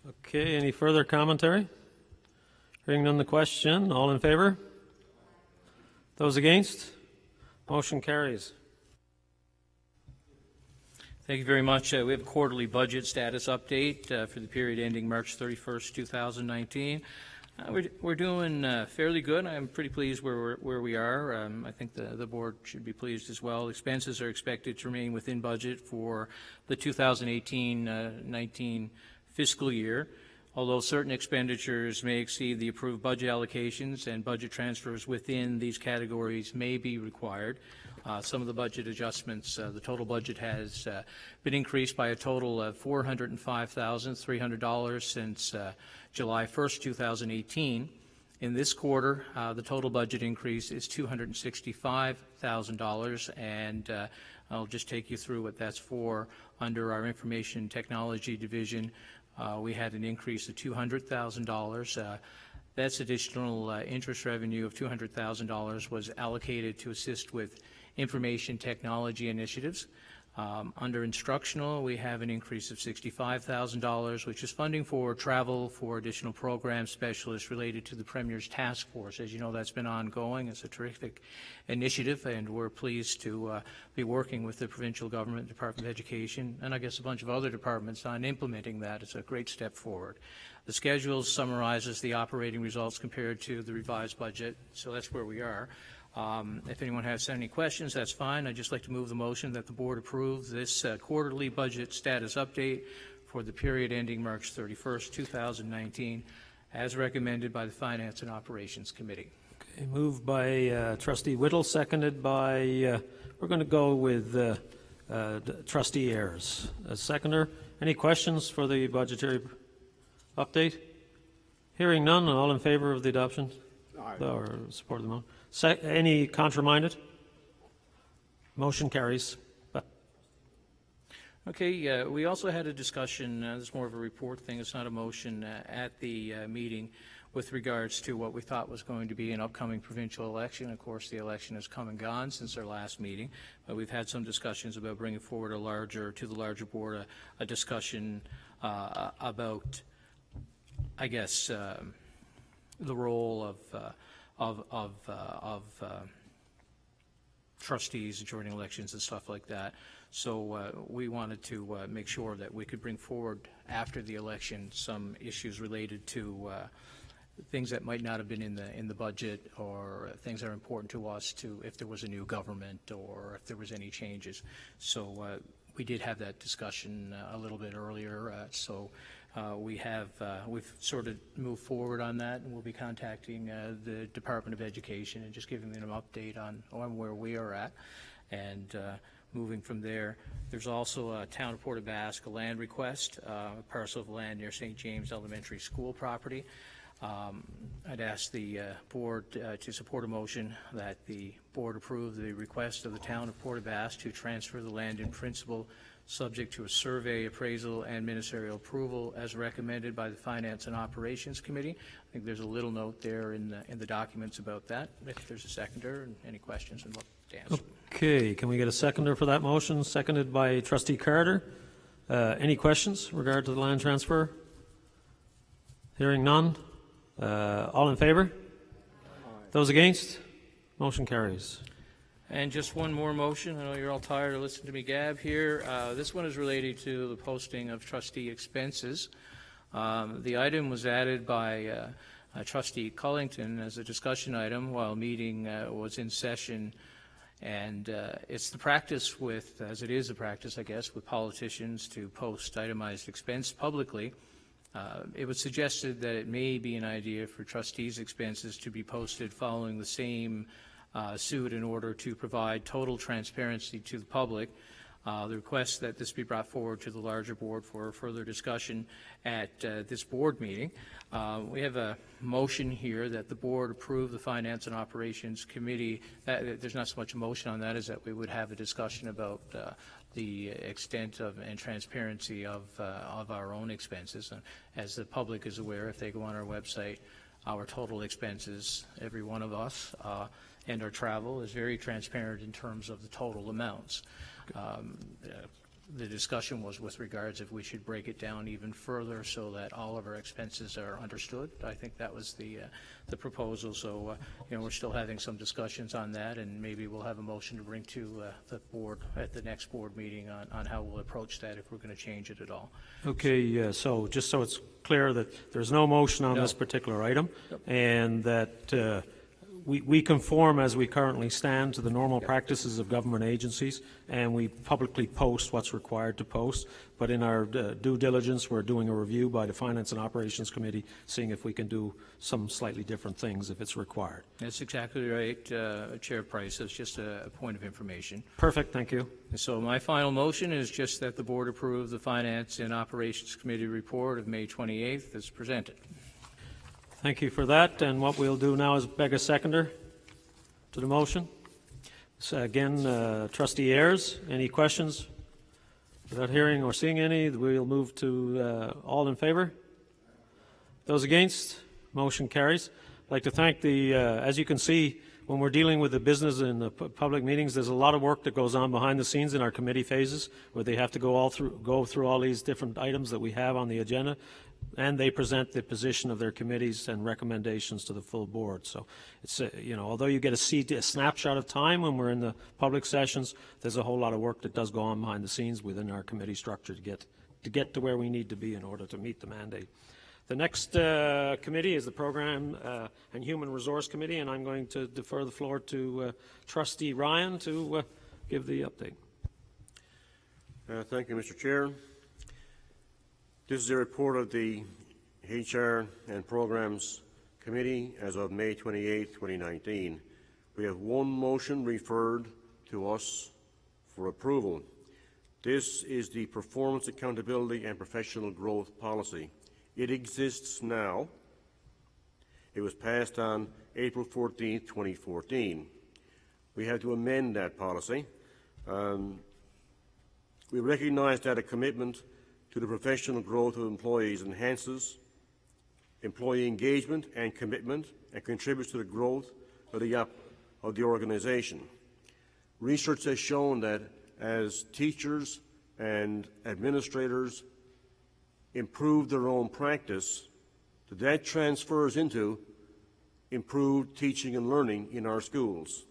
Okay, any further commentary? Hearing none, the question. All in favor? Those against? Motion carries. Thank you very much. We have a quarterly budget status update for the period ending March 31st, 2019. We're doing fairly good. I'm pretty pleased where we are. I think the board should be pleased as well. Expenses are expected to remain within budget for the 2018-19 fiscal year, although certain expenditures may exceed the approved budget allocations, and budget transfers within these categories may be required. Some of the budget adjustments, the total budget has been increased by a total of $405,300 since July 1st, 2018. In this quarter, the total budget increase is $265,000, and I'll just take you through what that's for. Under our Information Technology Division, we had an increase of $200,000. That's additional interest revenue of $200,000 was allocated to assist with information technology initiatives. Under instructional, we have an increase of $65,000, which is funding for travel for additional program specialists related to the Premier's task force. As you know, that's been ongoing. It's a terrific initiative, and we're pleased to be working with the provincial government, Department of Education, and I guess a bunch of other departments on implementing that. It's a great step forward. The schedule summarizes the operating results compared to the revised budget, so that's where we are. If anyone has any questions, that's fine. I'd just like to move the motion that the board approve this quarterly budget status update for the period ending March 31st, 2019, as recommended by the Finance and Operations Committee. Okay, moved by Trustee Whittle, seconded by, we're going to go with Trustee Ayers as seconder. Any questions for the budgetary update? Hearing none, all in favor of the adoption? Aye. Or support of the motion? Any contraminded? Motion carries. Okay, we also had a discussion, this is more of a report thing, it's not a motion, at the meeting with regards to what we thought was going to be an upcoming provincial election. Of course, the election has come and gone since our last meeting, but we've had some discussions about bringing forward to the larger board a discussion about, I guess, the role of trustees during elections and stuff like that. So we wanted to make sure that we could bring forward after the election some issues related to things that might not have been in the budget, or things that are important to us to if there was a new government or if there was any changes. So we did have that discussion a little bit earlier. We've sort of moved forward on that, and we'll be contacting the Department of Education and just giving them an update on where we are at. And moving from there, there's also a Town of Port aux Basques land request, a parcel of land near St. James Elementary School property. I'd ask the board to support a motion that the board approve the request of the Town of Port aux Basques to transfer the land in principle, subject to a survey, appraisal, and ministerial approval as recommended by the Finance and Operations Committee. I think there's a little note there in the documents about that. If there's a seconder, and any questions, I'd love to answer. Okay, can we get a seconder for that motion? Seconded by Trustee Carter. Any questions in regard to the land transfer? Hearing none. All in favor? Those against? Motion carries. And just one more motion. I know you're all tired of listening to me gab here. This one is related to the posting of trustee expenses. The item was added by Trustee Cullington as a discussion item while meeting was in session. And it's the practice with, as it is a practice, I guess, with politicians to post itemized expense publicly. It was suggested that it may be an idea for trustees' expenses to be posted following the same suit in order to provide total transparency to the public. The request that this be brought forward to the larger board for further discussion at this board meeting. We have a motion here that the board approve the Finance and Operations Committee. There's not so much a motion on that as that we would have a discussion about the extent of and transparency of our own expenses. And as the public is aware, if they go on our website, our total expenses, every one of us, and our travel is very transparent in terms of the total amounts. The discussion was with regards if we should break it down even further so that all of our expenses are understood. I think that was the proposal. So we're still having some discussions on that, and maybe we'll have a motion to bring to the board at the next board meeting on how we'll approach that if we're going to change it at all. Okay, so just so it's clear that there's no motion on this particular item, and that we conform as we currently stand to the normal practices of government agencies, and we publicly post what's required to post. But in our due diligence, we're doing a review by the Finance and Operations Committee, seeing if we can do some slightly different things if it's required. That's exactly right, Chair Price. It's just a point of information. Perfect, thank you. And so my final motion is just that the board approve the Finance and Operations Committee report of May 28th as presented. Thank you for that. And what we'll do now is beg a seconder to the motion. So again, Trustee Ayers, any questions? Without hearing or seeing any, we'll move to all in favor. Those against? Motion carries. I'd like to thank as you can see, when we're dealing with the business in the public meetings, there's a lot of work that goes on behind the scenes in our committee phases, where they have to go through all these different items that we have on the agenda, and they present the position of their committees and recommendations to the full board. So it's although you get a snapshot of time when we're in the public sessions, there's a whole lot of work that does go on behind the scenes within our committee structure to get to where we need to be in order to meet the mandate. The next committee is the Program and Human Resource Committee, and I'm going to defer the floor to Trustee Ryan to give the update. Thank you, Mr. Chair. This is a report of the HR and Programs Committee as of May 28, 2019. We have one motion referred to us for approval. This is the Performance Accountability and Professional Growth Policy. It exists now. It was passed on April 14, 2014. We had to amend that policy. We recognize that a commitment to the professional growth of employees enhances employee engagement and commitment and contributes to the growth of the organization. Research has shown that as teachers and administrators improve their own practice, that transfers into improved teaching and learning in our schools.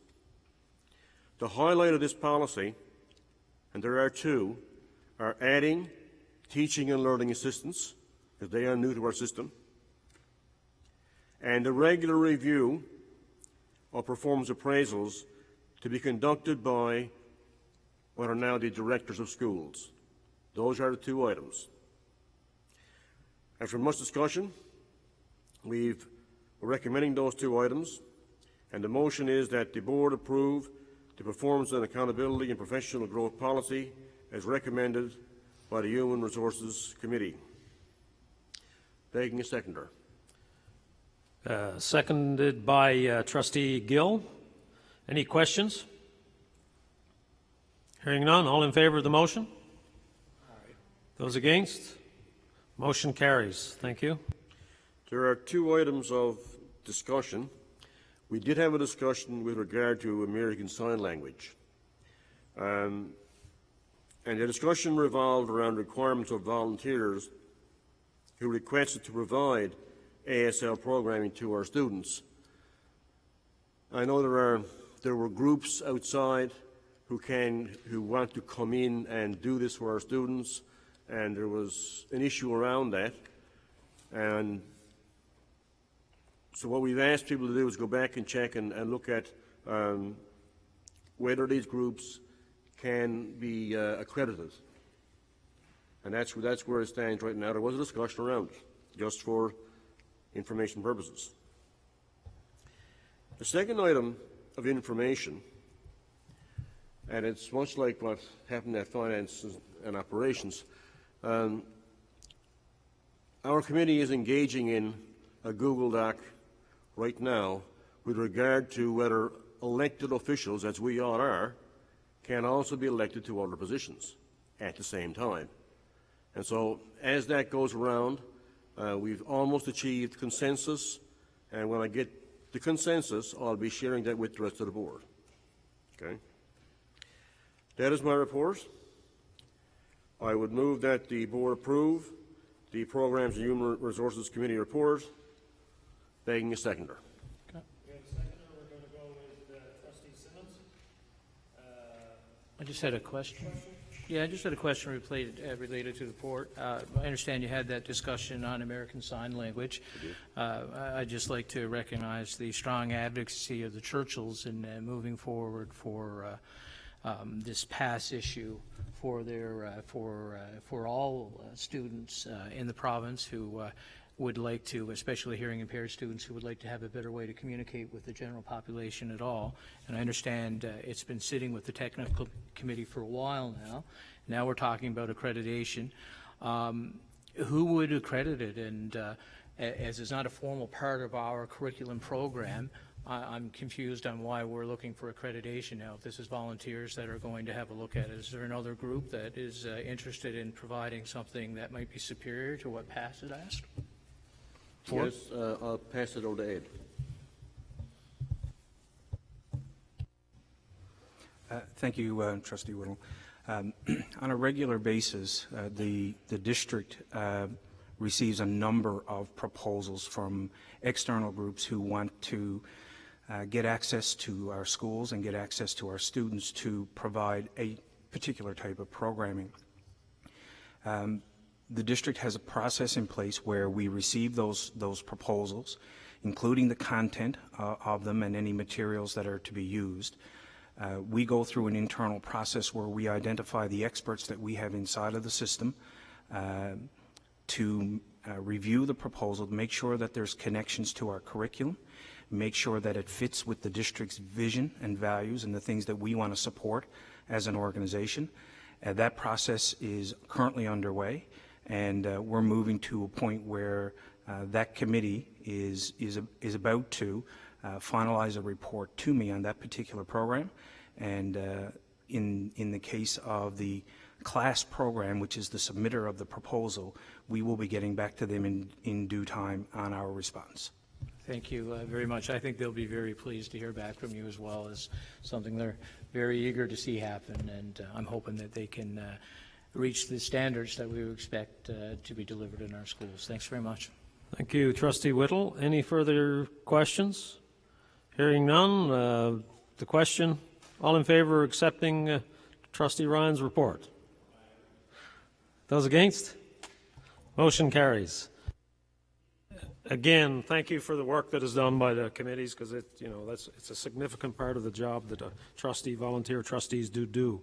The highlight of this policy, and there are two, are adding teaching and learning assistants, because they are new to our system, and the regular review of performance appraisals to be conducted by what are now the directors of schools. Those are the two items. After much discussion, we're recommending those two items, and the motion is that the board approve the performance and accountability and professional growth policy as recommended by the Human Resources Committee. Begging a seconder. Seconded by Trustee Gill. Any questions? Hearing none, all in favor of the motion? Those against? Motion carries. Thank you. There are two items of discussion. We did have a discussion with regard to American Sign Language. And the discussion revolved around requirements of volunteers who requested to provide ASL programming to our students. I know there were groups outside who want to come in and do this for our students, and there was an issue around that. And so what we've asked people to do is go back and check and look at whether these groups can be accredited. And that's where it stands right now. There was a discussion around it, just for information purposes. The second item of information, and it's much like what happened at Finance and Operations, our committee is engaging in a Google Doc right now with regard to whether elected officials, as we all are, can also be elected to other positions at the same time. And so as that goes around, we've almost achieved consensus, and when I get the consensus, I'll be sharing that with the rest of the board. Okay? That is my report. I would move that the board approve the Programs and Human Resources Committee report. Begging a seconder. We have a seconder. We're going to go with Trustee Simmons. I just had a question. Yeah, I just had a question related to the report. I understand you had that discussion on American Sign Language. I'd just like to recognize the strong advocacy of the Churchills in moving forward for this pass issue for all students in the province who would like to, especially hearing impaired students who would like to have a better way to communicate with the general population at all. And I understand it's been sitting with the technical committee for a while now. Now we're talking about accreditation. Who would accredit it? And as it's not a formal part of our curriculum program, I'm confused on why we're looking for accreditation now. If this is volunteers that are going to have a look at it, is there another group that is interested in providing something that might be superior to what PASS had asked? Yes, I'll pass it over to Ed. Thank you, Trustee Whittle. On a regular basis, the district receives a number of proposals from external groups who want to get access to our schools and get access to our students to provide a particular type of programming. The district has a process in place where we receive those proposals, including the content of them and any materials that are to be used. We go through an internal process where we identify the experts that we have inside of the system to review the proposal, to make sure that there's connections to our curriculum, make sure that it fits with the district's vision and values and the things that we want to support as an organization. That process is currently underway, and we're moving to a point where that committee is about to finalize a report to me on that particular program. And in the case of the class program, which is the submitter of the proposal, we will be getting back to them in due time on our response. Thank you very much. I think they'll be very pleased to hear back from you, as well as something they're very eager to see happen, and I'm hoping that they can reach the standards that we would expect to be delivered in our schools. Thanks very much. Thank you, Trustee Whittle. Any further questions? Hearing none, the question All in favor of accepting Trustee Ryan's report? Those against? Motion carries. Again, thank you for the work that is done by the committees, because it's a significant part of the job that volunteer trustees do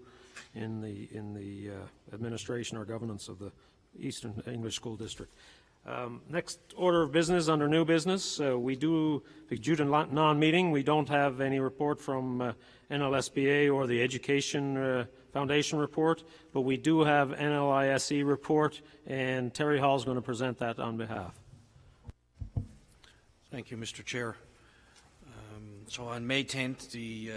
in the administration or governance of the Eastern English School District. Next order of business under new business, due to non-meeting, we don't have any report from NLSBA or the Education Foundation report, but we do have NLISE report, and Terry Hall is going to present that on behalf. Thank you, Mr. Chair. So on May 10th, the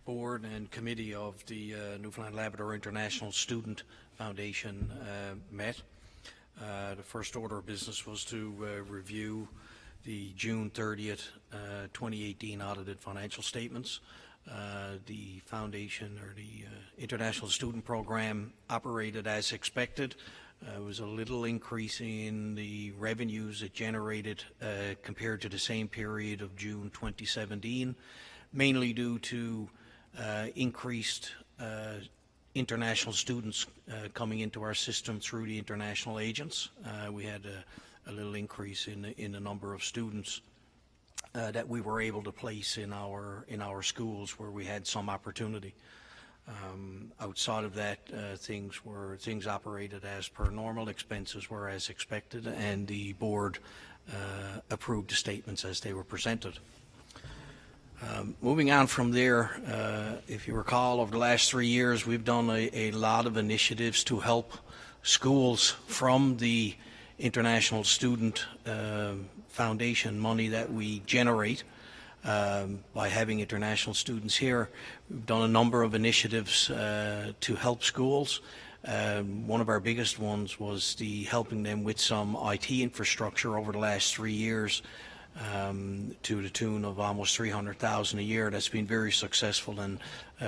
board and committee of the Newfoundland Labrador International Student Foundation met. The first order of business was to review the June 30th, 2018 audited financial statements. The foundation, or the International Student Program, operated as expected. There was a little increase in the revenues it generated compared to the same period of June 2017, mainly due to increased international students coming into our system through the international agents. We had a little increase in the number of students that we were able to place in our schools where we had some opportunity. Outside of that, things operated as per normal. Expenses were as expected, and the board approved the statements as they were presented. Moving on from there, if you recall, over the last 3 years, we've done a lot of initiatives to help schools from the International Student Foundation money that we generate by having international students here. We've done a number of initiatives to help schools. One of our biggest ones was helping them with some IT infrastructure over the last 3 years, to the tune of almost $300,000 a year. That's been very successful, and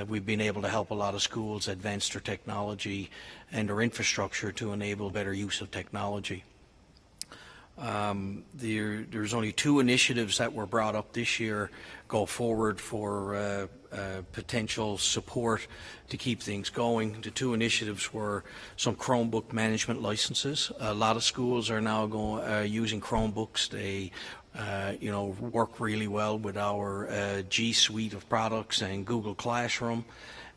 we've been able to help a lot of schools advance their technology and their infrastructure to enable better use of technology. There's only 2 initiatives that were brought up this year go forward for potential support to keep things going. The 2 initiatives were some Chromebook management licenses. A lot of schools are now using Chromebooks. They work really well with our G Suite of products and Google Classroom,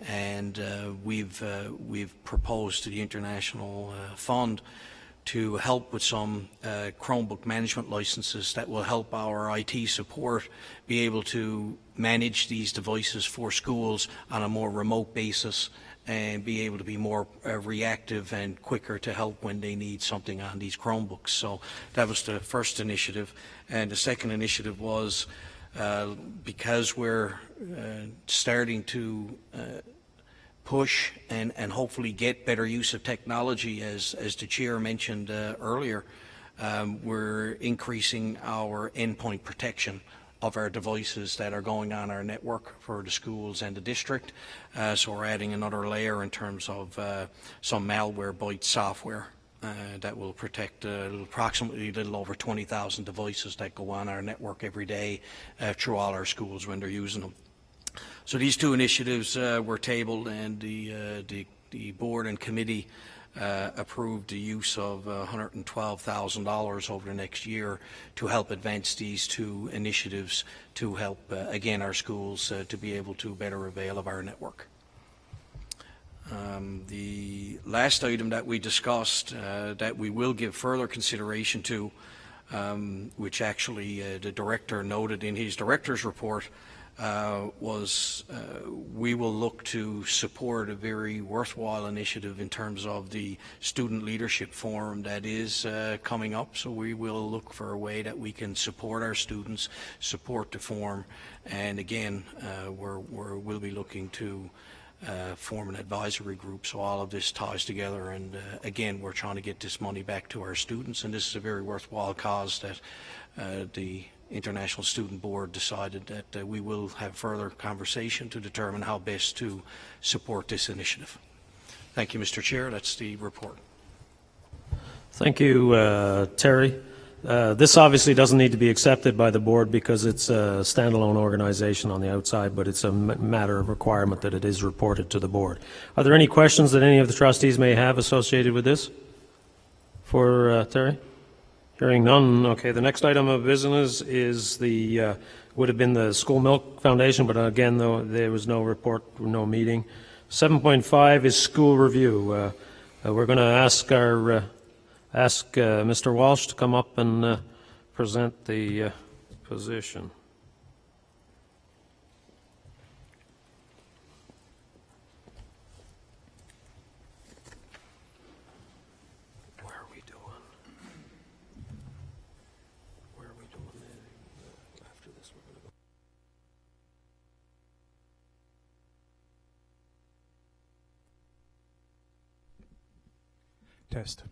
and we've proposed to the International Fund to help with some Chromebook management licenses that will help our IT support be able to manage these devices for schools on a more remote basis and be able to be more reactive and quicker to help when they need something on these Chromebooks. So that was the first initiative. And the second initiative was because we're starting to push and hopefully get better use of technology, as the chair mentioned earlier, we're increasing our endpoint protection of our devices that are going on our network for the schools and the district. So we're adding another layer in terms of some Malwarebytes software that will protect approximately a little over 20,000 devices that go on our network every day through all our schools when they're using them. So these 2 initiatives were tabled, and the board and committee approved the use of $112,000 over the next year to help advance these 2 initiatives to help, again, our schools to be able to better avail of our network. The last item that we discussed that we will give further consideration to, which actually the director noted in his director's report, was we will look to support a very worthwhile initiative in terms of the Student Leadership Forum that is coming up. So we will look for a way that we can support our students, support the forum, and again, we'll be looking to form an advisory group. So all of this ties together, and again, we're trying to get this money back to our students, and this is a very worthwhile cause that the International Student Board decided that we will have further conversation to determine how best to support this initiative. Thank you, Mr. Chair. That's the report. Thank you, Terry. This obviously doesn't need to be accepted by the board because it's a standalone organization on the outside, but it's a matter of requirement that it is reported to the board. Are there any questions that any of the trustees may have associated with this for Terry? Hearing none. Okay, the next item of business is the would have been the School Milk Foundation, but again, though, there was no report, no meeting. 7.5 is school review. We're going to ask our Mr. Walsh to come up and present the position. Where are we doing? Where are we doing after this? We're going to go. Test. There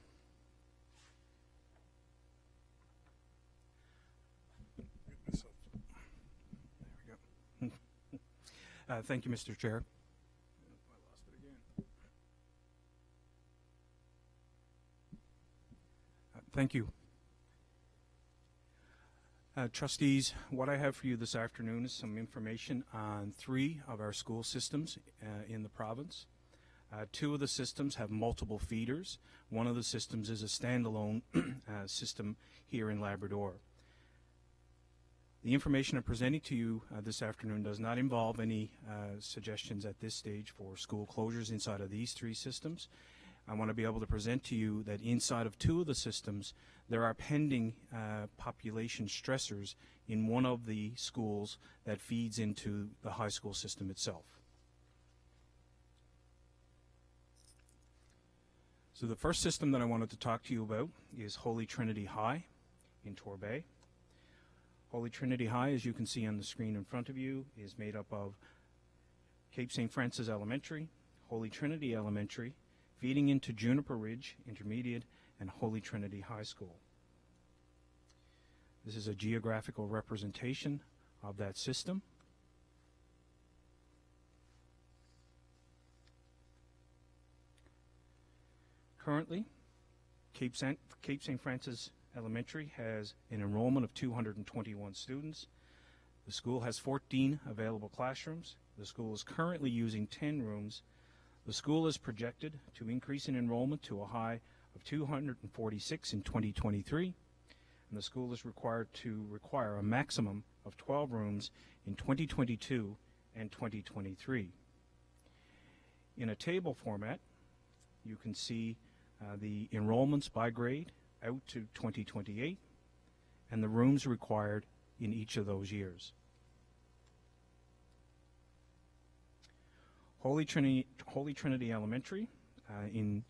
we go. Thank you, Mr. Chair. Thank you. Trustees, what I have for you this afternoon is some information on 3 of our school systems in the province. 2 of the systems have multiple feeders. One of the systems is a standalone system here in Labrador. The information I'm presenting to you this afternoon does not involve any suggestions at this stage for school closures inside of these 3 systems. I want to be able to present to you that inside of 2 of the systems, there are pending population stressors in one of the schools that feeds into the high school system itself. So the first system that I wanted to talk to you about is Holy Trinity High in Torbay. Holy Trinity High, as you can see on the screen in front of you, is made up of Cape St. Francis Elementary, Holy Trinity Elementary, feeding into Juniper Ridge Intermediate, and Holy Trinity High School. This is a geographical representation of that system. Currently, Cape St. Francis Elementary has an enrollment of 221 students. The school has 14 available classrooms. The school is currently using 10 rooms. The school is projected to increase in enrollment to a high of 246 in 2023, and the school is required to require a maximum of 12 rooms in 2022 and 2023. In a table format, you can see the enrollments by grade out to 2028 and the rooms required in each of those years. Holy Trinity Elementary, in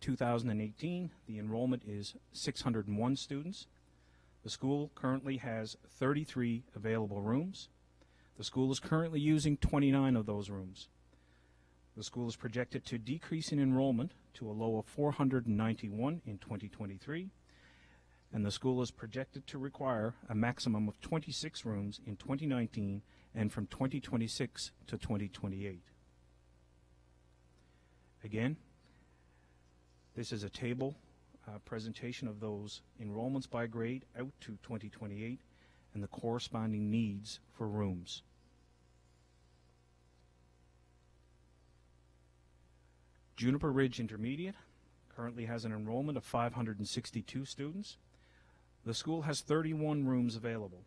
2018, the enrollment is 601 students. The school currently has 33 available rooms. The school is currently using 29 of those rooms. The school is projected to decrease in enrollment to a low of 491 in 2023, and the school is projected to require a maximum of 26 rooms in 2019 and from 2026 to 2028. Again, this is a table presentation of those enrollments by grade out to 2028 and the corresponding needs for rooms. Juniper Ridge Intermediate currently has an enrollment of 562 students. The school has 31 rooms available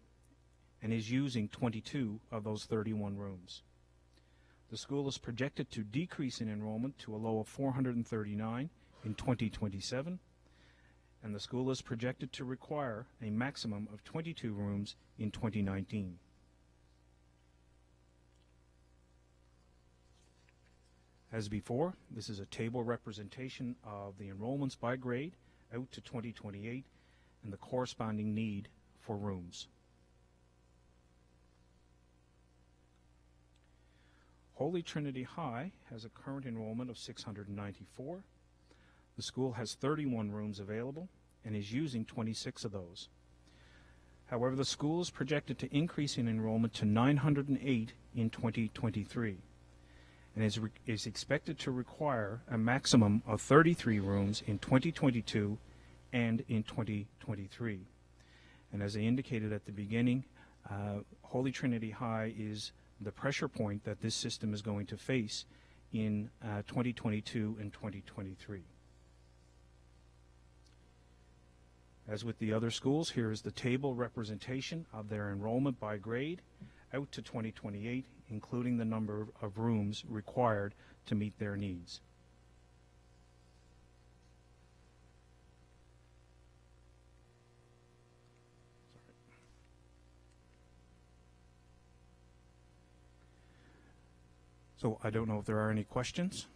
and is using 22 of those 31 rooms. The school is projected to decrease in enrollment to a low of 439 in 2027, and the school is projected to require a maximum of 22 rooms in 2019. As before, this is a table representation of the enrollments by grade out to 2028 and the corresponding need for rooms. Holy Trinity High has a current enrollment of 694. The school has 31 rooms available and is using 26 of those. However, the school is projected to increase in enrollment to 908 in 2023 and is expected to require a maximum of 33 rooms in 2022 and in 2023. And as I indicated at the beginning, Holy Trinity High is the pressure point that this system is going to face in 2022 and 2023. As with the other schools, here is the table representation of their enrollment by grade out to 2028, including the number of rooms required to meet their needs. So I don't know if there are any questions.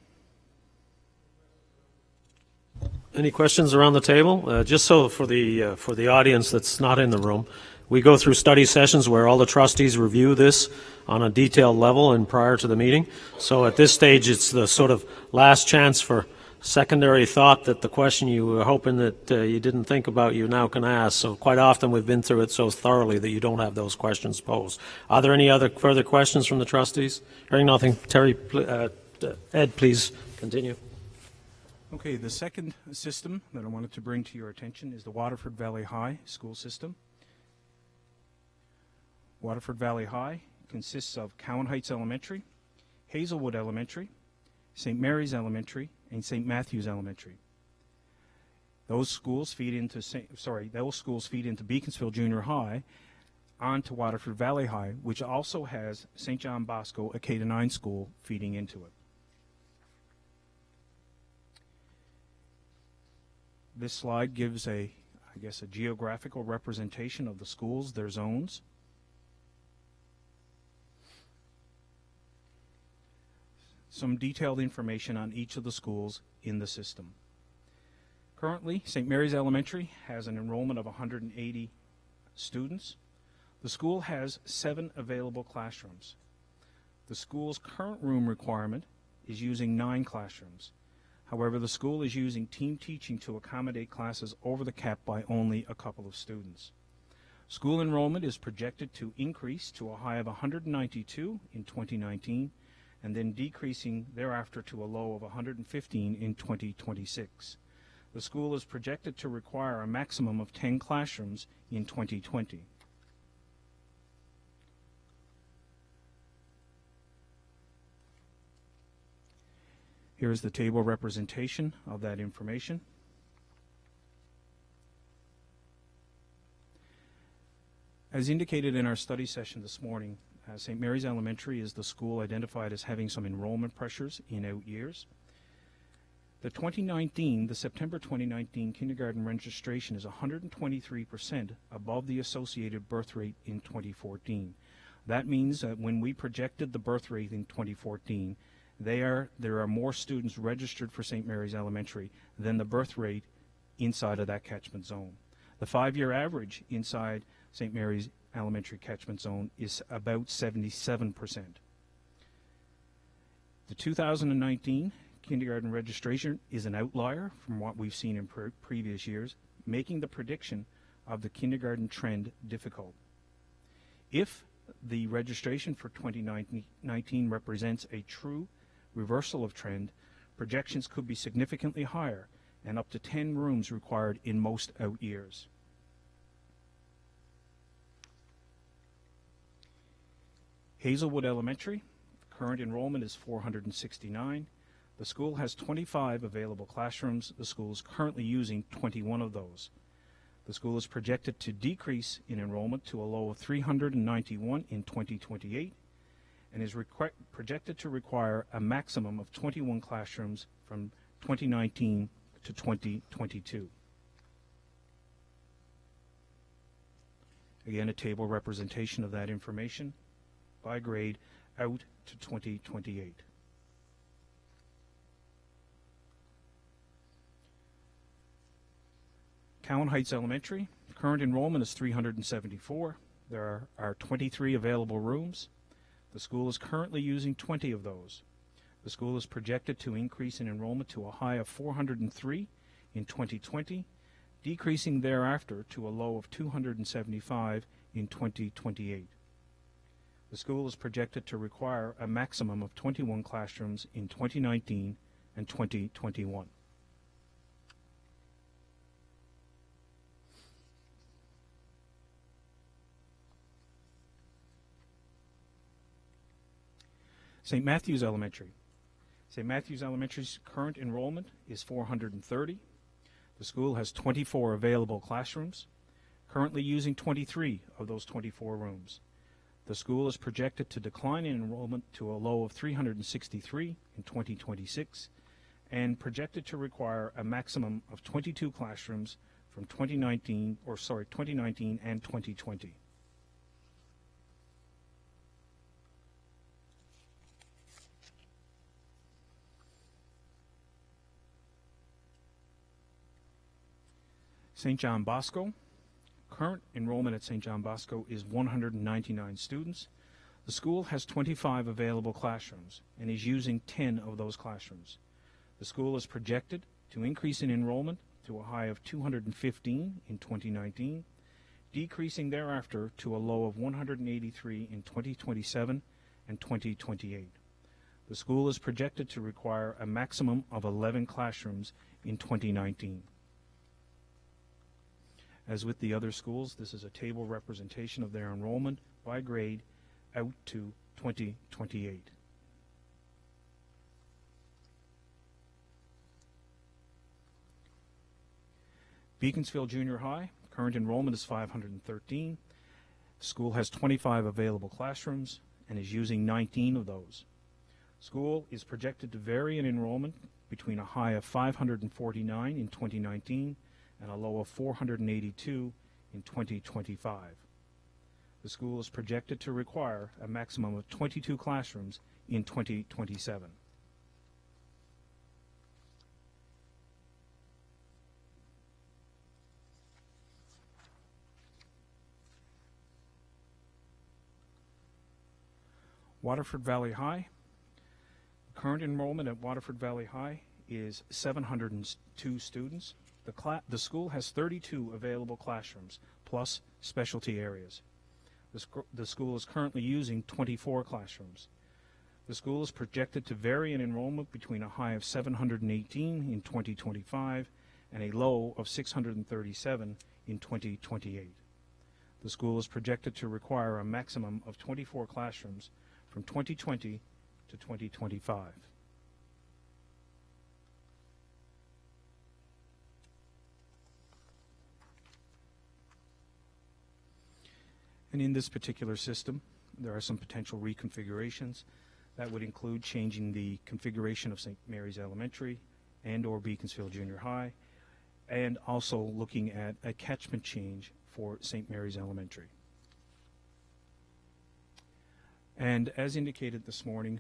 Any questions around the table? Just so for the audience that's not in the room, we go through study sessions where all the trustees review this on a detailed level and prior to the meeting. So at this stage, it's the sort of last chance for secondary thought that the question you were hoping that you didn't think about, you now can ask. So quite often we've been through it so thoroughly that you don't have those questions posed. Are there any other further questions from the trustees? Hearing nothing, Terry, Ed, please continue. Okay, the second system that I wanted to bring to your attention is the Waterford Valley High school system. Waterford Valley High consists of Cowan Heights Elementary, Hazelwood Elementary, St. Mary's Elementary, and St. Matthew's Elementary. Those schools feed into Beaconsfield Junior High onto Waterford Valley High, which also has St. John Bosco, a K-9 school, feeding into it. This slide gives a geographical representation of the schools, their zones. Some detailed information on each of the schools in the system. Currently, St. Mary's Elementary has an enrollment of 180 students. The school has 7 available classrooms. The school's current room requirement is using 9 classrooms. However, the school is using team teaching to accommodate classes over the cap by only a couple of students. School enrollment is projected to increase to a high of 192 in 2019, and then decreasing thereafter to a low of 115 in 2026. The school is projected to require a maximum of 10 classrooms in 2020. Here is the table representation of that information. As indicated in our study session this morning, St. Mary's Elementary is the school identified as having some enrollment pressures in out years. The September 2019 kindergarten registration is 123% above the associated birth rate in 2014. That means that when we projected the birth rate in 2014, there are more students registered for St. Mary's Elementary than the birth rate inside of that catchment zone. The 5-year average inside St. Mary's Elementary catchment zone is about 77%. The 2019 kindergarten registration is an outlier from what we've seen in previous years, making the prediction of the kindergarten trend difficult. If the registration for 2019 represents a true reversal of trend, projections could be significantly higher and up to 10 rooms required in most out years. Hazelwood Elementary, current enrollment is 469. The school has 25 available classrooms. The school is currently using 21 of those. The school is projected to decrease in enrollment to a low of 391 in 2028 and is projected to require a maximum of 21 classrooms from 2019 to 2022. Again, a table representation of that information by grade out to 2028. Cowan Heights Elementary, current enrollment is 374. There are 23 available rooms. The school is currently using 20 of those. The school is projected to increase in enrollment to a high of 403 in 2020, decreasing thereafter to a low of 275 in 2028. The school is projected to require a maximum of 21 classrooms in 2019 and 2021. St. Matthew's Elementary. St. Matthew's Elementary's current enrollment is 430. The school has 24 available classrooms, currently using 23 of those 24 rooms. The school is projected to decline in enrollment to a low of 363 in 2026 and projected to require a maximum of 22 classrooms from 2019 and 2020. St. John Bosco. Current enrollment at St. John Bosco is 199 students. The school has 25 available classrooms and is using 10 of those classrooms. The school is projected to increase in enrollment to a high of 215 in 2019, decreasing thereafter to a low of 183 in 2027 and 2028. The school is projected to require a maximum of 11 classrooms in 2019. As with the other schools, this is a table representation of their enrollment by grade out to 2028. Beaconsfield Junior High, current enrollment is 513. The school has 25 available classrooms and is using 19 of those. School is projected to vary in enrollment between a high of 549 in 2019 and a low of 482 in 2025. The school is projected to require a maximum of 22 classrooms in 2027. Waterford Valley High. Current enrollment at Waterford Valley High is 702 students. The school has 32 available classrooms, plus specialty areas. The school is currently using 24 classrooms. The school is projected to vary in enrollment between a high of 718 in 2025 and a low of 637 in 2028. The school is projected to require a maximum of 24 classrooms from 2020 to 2025. And in this particular system, there are some potential reconfigurations. That would include changing the configuration of St. Mary's Elementary and or Beaconsfield Junior High, and also looking at a catchment change for St. Mary's Elementary. And as indicated this morning,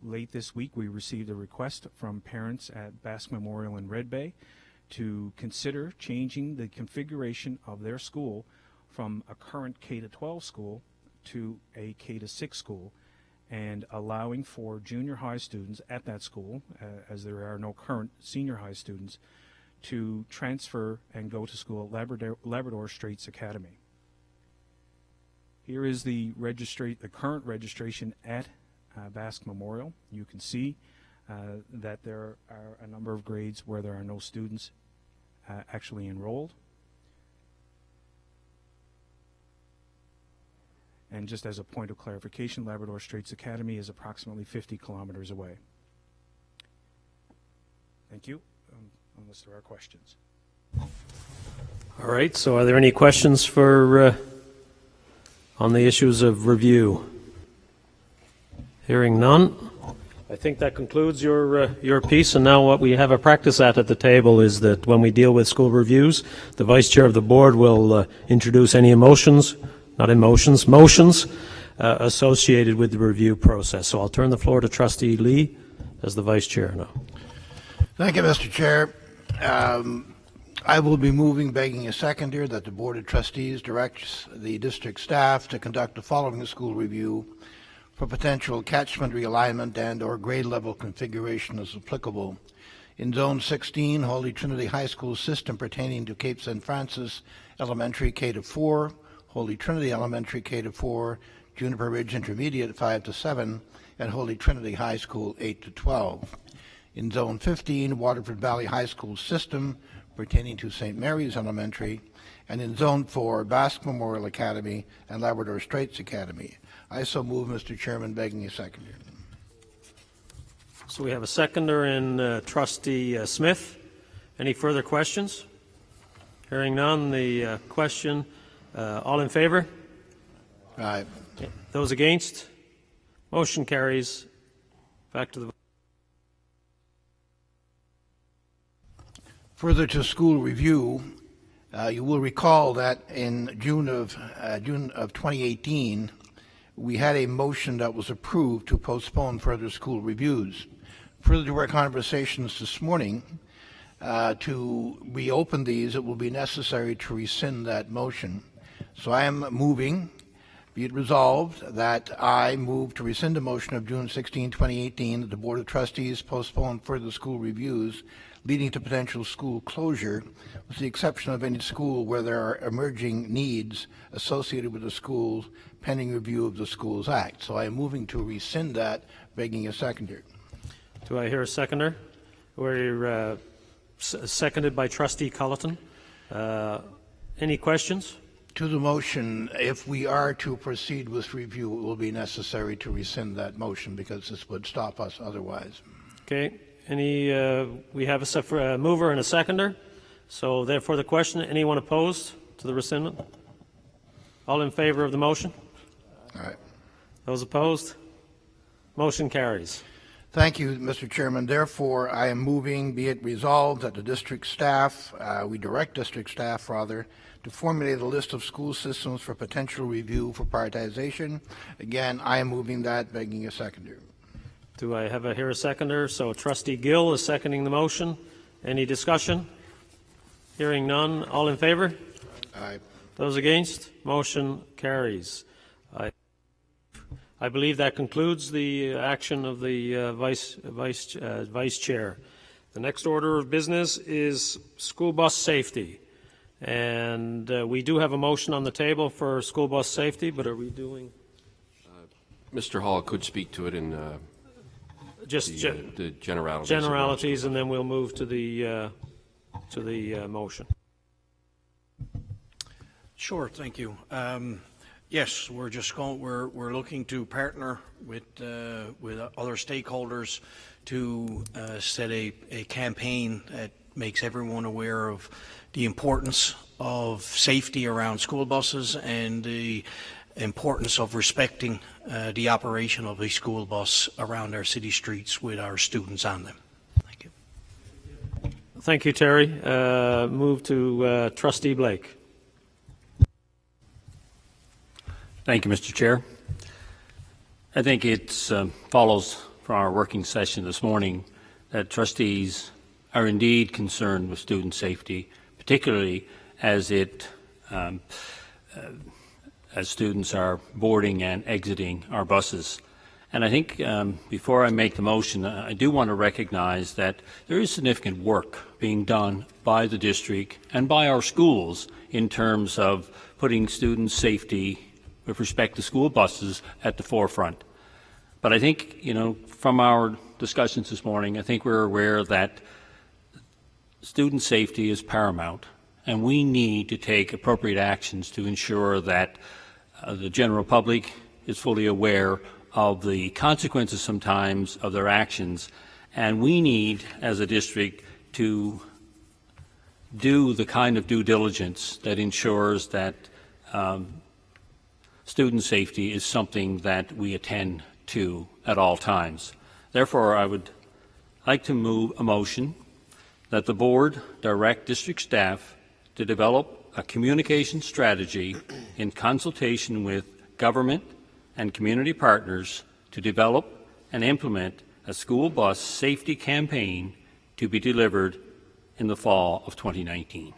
late this week we received a request from parents at Basque Memorial in Red Bay to consider changing the configuration of their school from a current K-12 school to a K-6 school, and allowing for junior high students at that school, as there are no current senior high students, to transfer and go to school at Labrador Straits Academy. Here is the current registration at Basque Memorial. You can see that there are a number of grades where there are no students actually enrolled. And just as a point of clarification, Labrador Straits Academy is approximately 50 kilometers away. Thank you, unless there are questions. All right, so are there any questions for on the issues of review? Hearing none. I think that concludes your piece, and now what we have a practice at the table is that when we deal with school reviews, the Vice Chair of the Board will introduce any motions associated with the review process. So I'll turn the floor to Trustee Lee as the Vice Chair now. Thank you, Mr. Chair. I will be begging a second here that the Board of Trustees directs the district staff to conduct the following school review for potential catchment realignment and or grade level configuration as applicable. In Zone 16, Holy Trinity High School system pertaining to Cape St. Francis Elementary K-4, Holy Trinity Elementary K-4, Juniper Ridge Intermediate 5-7, and Holy Trinity High School 8-12. In Zone 15, Waterford Valley High School system pertaining to St. Mary's Elementary, and in Zone 4, Basque Memorial Academy and Labrador Straits Academy. I so move, Mr. Chairman, begging a second. So we have a seconder in Trustee Smith. Any further questions? Hearing none, the question, all in favor? Aye. Those against? Motion carries. Back to the... Further to school review, you will recall that in June of 2018, we had a motion that was approved to postpone further school reviews. Further to our conversations this morning, to reopen these, it will be necessary to rescind that motion. So I am moving, be it resolved, that I move to rescind the motion of June 16, 2018, that the Board of Trustees postpone further school reviews leading to potential school closure, with the exception of any school where there are emerging needs associated with the school pending review of the Schools Act. So I am moving to rescind that, begging a seconder. Do I hear a seconder? We're seconded by Trustee Culleton. Any questions? To the motion, if we are to proceed with review, it will be necessary to rescind that motion because this would stop us otherwise. Okay. We have a mover and a seconder. So therefore the question, anyone opposed to the rescindment? All in favor of the motion? All right. Those opposed? Motion carries. Thank you, Mr. Chairman. Therefore, I am moving, be it resolved, that the district staff, we direct district staff, rather, to formulate a list of school systems for potential review for prioritization. Again, I am moving that, begging a seconder. Do I have a seconder? So Trustee Gill is seconding the motion. Any discussion? Hearing none. All in favor? Aye. Those against? Motion carries. I believe that concludes the action of the vice chair. The next order of business is school bus safety. And we do have a motion on the table for school bus safety, but are we doing? Mr. Hall could speak to it in Just the generalities. Generalities, and then we'll move to the motion. Sure, thank you. Yes, we're looking to partner with other stakeholders to set a campaign that makes everyone aware of the importance of safety around school buses and the importance of respecting the operation of a school bus around our city streets with our students on them. Thank you. Thank you, Terry. Move to Trustee Blake. Thank you, Mr. Chair. I think it follows from our working session this morning that trustees are indeed concerned with student safety, particularly as students are boarding and exiting our buses. And I think before I make the motion, I do want to recognize that there is significant work being done by the district and by our schools in terms of putting student safety with respect to school buses at the forefront. But I think, from our discussions this morning, I think we're aware that student safety is paramount, and we need to take appropriate actions to ensure that the general public is fully aware of the consequences sometimes of their actions, and we need, as a district, to do the kind of due diligence that ensures that student safety is something that we attend to at all times. Therefore, I would like to move a motion that the board direct district staff to develop a communication strategy in consultation with government and community partners to develop and implement a school bus safety campaign to be delivered in the fall of 2019.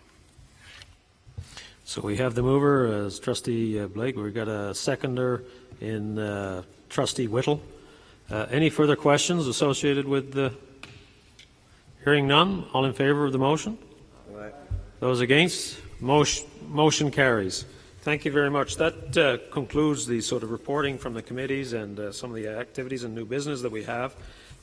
So we have the mover as Trustee Blake. We've got a seconder in Trustee Whittle. Any further questions associated with the hearing none? All in favor of the motion? Aye. Those against? Motion carries. Thank you very much. That concludes the sort of reporting from the committees and some of the activities and new business that we have.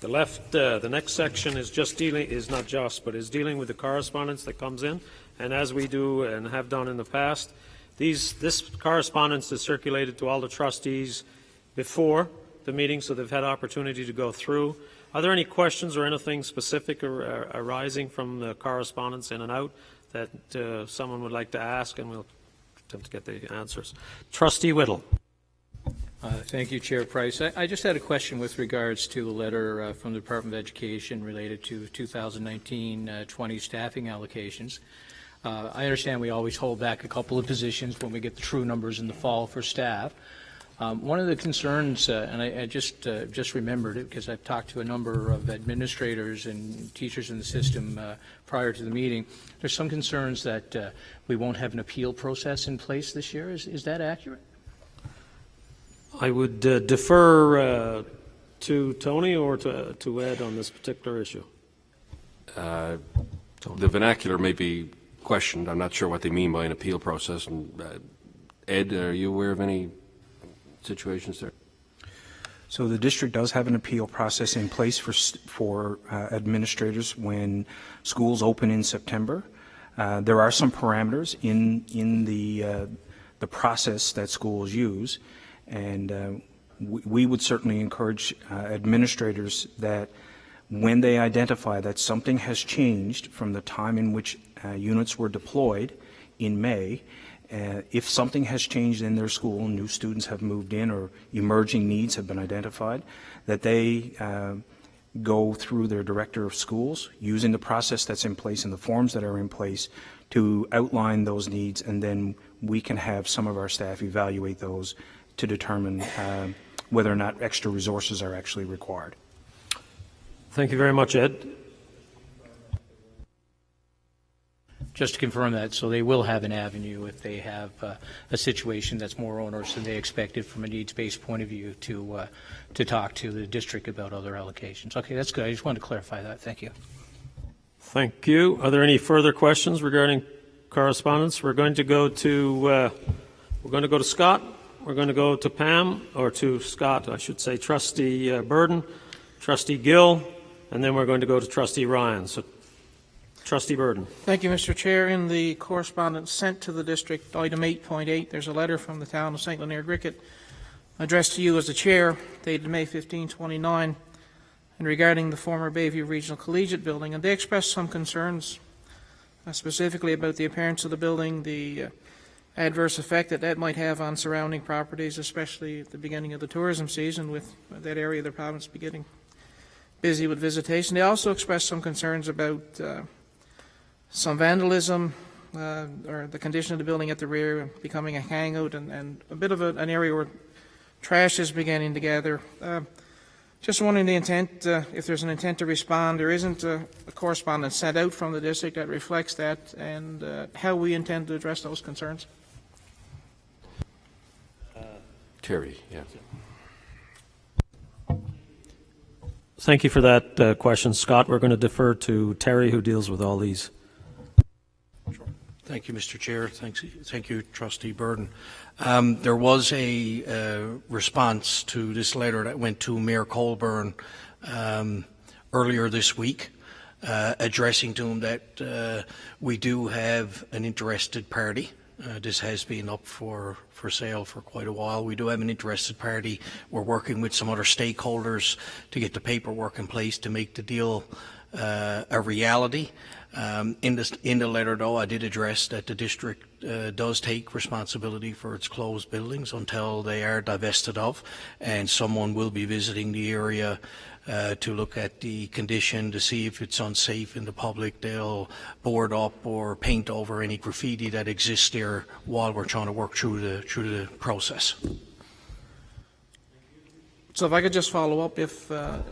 The next section is dealing with the correspondence that comes in. And as we do and have done in the past, this correspondence is circulated to all the trustees before the meeting, so they've had opportunity to go through. Are there any questions or anything specific arising from the correspondence in and out that someone would like to ask, and we'll attempt to get the answers. Trustee Whittle. Thank you, Chair Price. I just had a question with regards to the letter from the Department of Education related to 2019-20 staffing allocations. I understand we always hold back a couple of positions when we get the true numbers in the fall for staff. One of the concerns, and I just remembered it because I've talked to a number of administrators and teachers in the system prior to the meeting, there's some concerns that we won't have an appeal process in place this year. Is that accurate? I would defer to Tony or to Ed on this particular issue. The vernacular may be questioned. I'm not sure what they mean by an appeal process. And, Ed, are you aware of any situations there? So the district does have an appeal process in place for administrators when schools open in September. There are some parameters in the process that schools use, and we would certainly encourage administrators that when they identify that something has changed from the time in which units were deployed in May, if something has changed in their school, new students have moved in or emerging needs have been identified, that they go through their director of schools using the process that's in place and the forms that are in place to outline those needs, and then we can have some of our staff evaluate those to determine whether or not extra resources are actually required. Thank you very much, Ed. Just to confirm that, so they will have an avenue if they have a situation that's more onerous than they expected from a needs-based point of view to talk to the district about other allocations. Okay, that's good. I just wanted to clarify that. Thank you. Thank you. Are there any further questions regarding correspondence? We're going to go to Scott. We're going to go to Pam, or to Scott, I should say, Trustee Burden, Trustee Gill, and then we're going to go to Trustee Ryan. So, Trustee Burden. Thank you, Mr. Chair. In the correspondence sent to the district, item 8.8, there's a letter from the town of St. Leonard-Griquet addressed to you as the chair, dated May 15, 29, and regarding the former Bayview Regional Collegiate building. And they expressed some concerns, specifically about the appearance of the building, the adverse effect that might have on surrounding properties, especially at the beginning of the tourism season, with that area of the province beginning busy with visitation. They also expressed some concerns about some vandalism, or the condition of the building at the rear becoming a hangout, and a bit of an area where trash is beginning to gather. Just wondering the intent, if there's an intent to respond. There isn't a correspondence sent out from the district that reflects that, and how we intend to address those concerns. Terry, yeah. Thank you for that question, Scott. We're going to defer to Terry, who deals with all these. Sure. Thank you, Mr. Chair. Thank you, Trustee Burden. There was a response to this letter that went to Mayor Colburn earlier this week, addressing to him that we do have an interested party. This has been up for sale for quite a while. We do have an interested party. We're working with some other stakeholders to get the paperwork in place to make the deal a reality. In the letter, though, I did address that the district does take responsibility for its closed buildings until they are divested of, and someone will be visiting the area to look at the condition to see if it's unsafe in the public. They'll board up or paint over any graffiti that exists there while we're trying to work through the process. So if I could just follow up,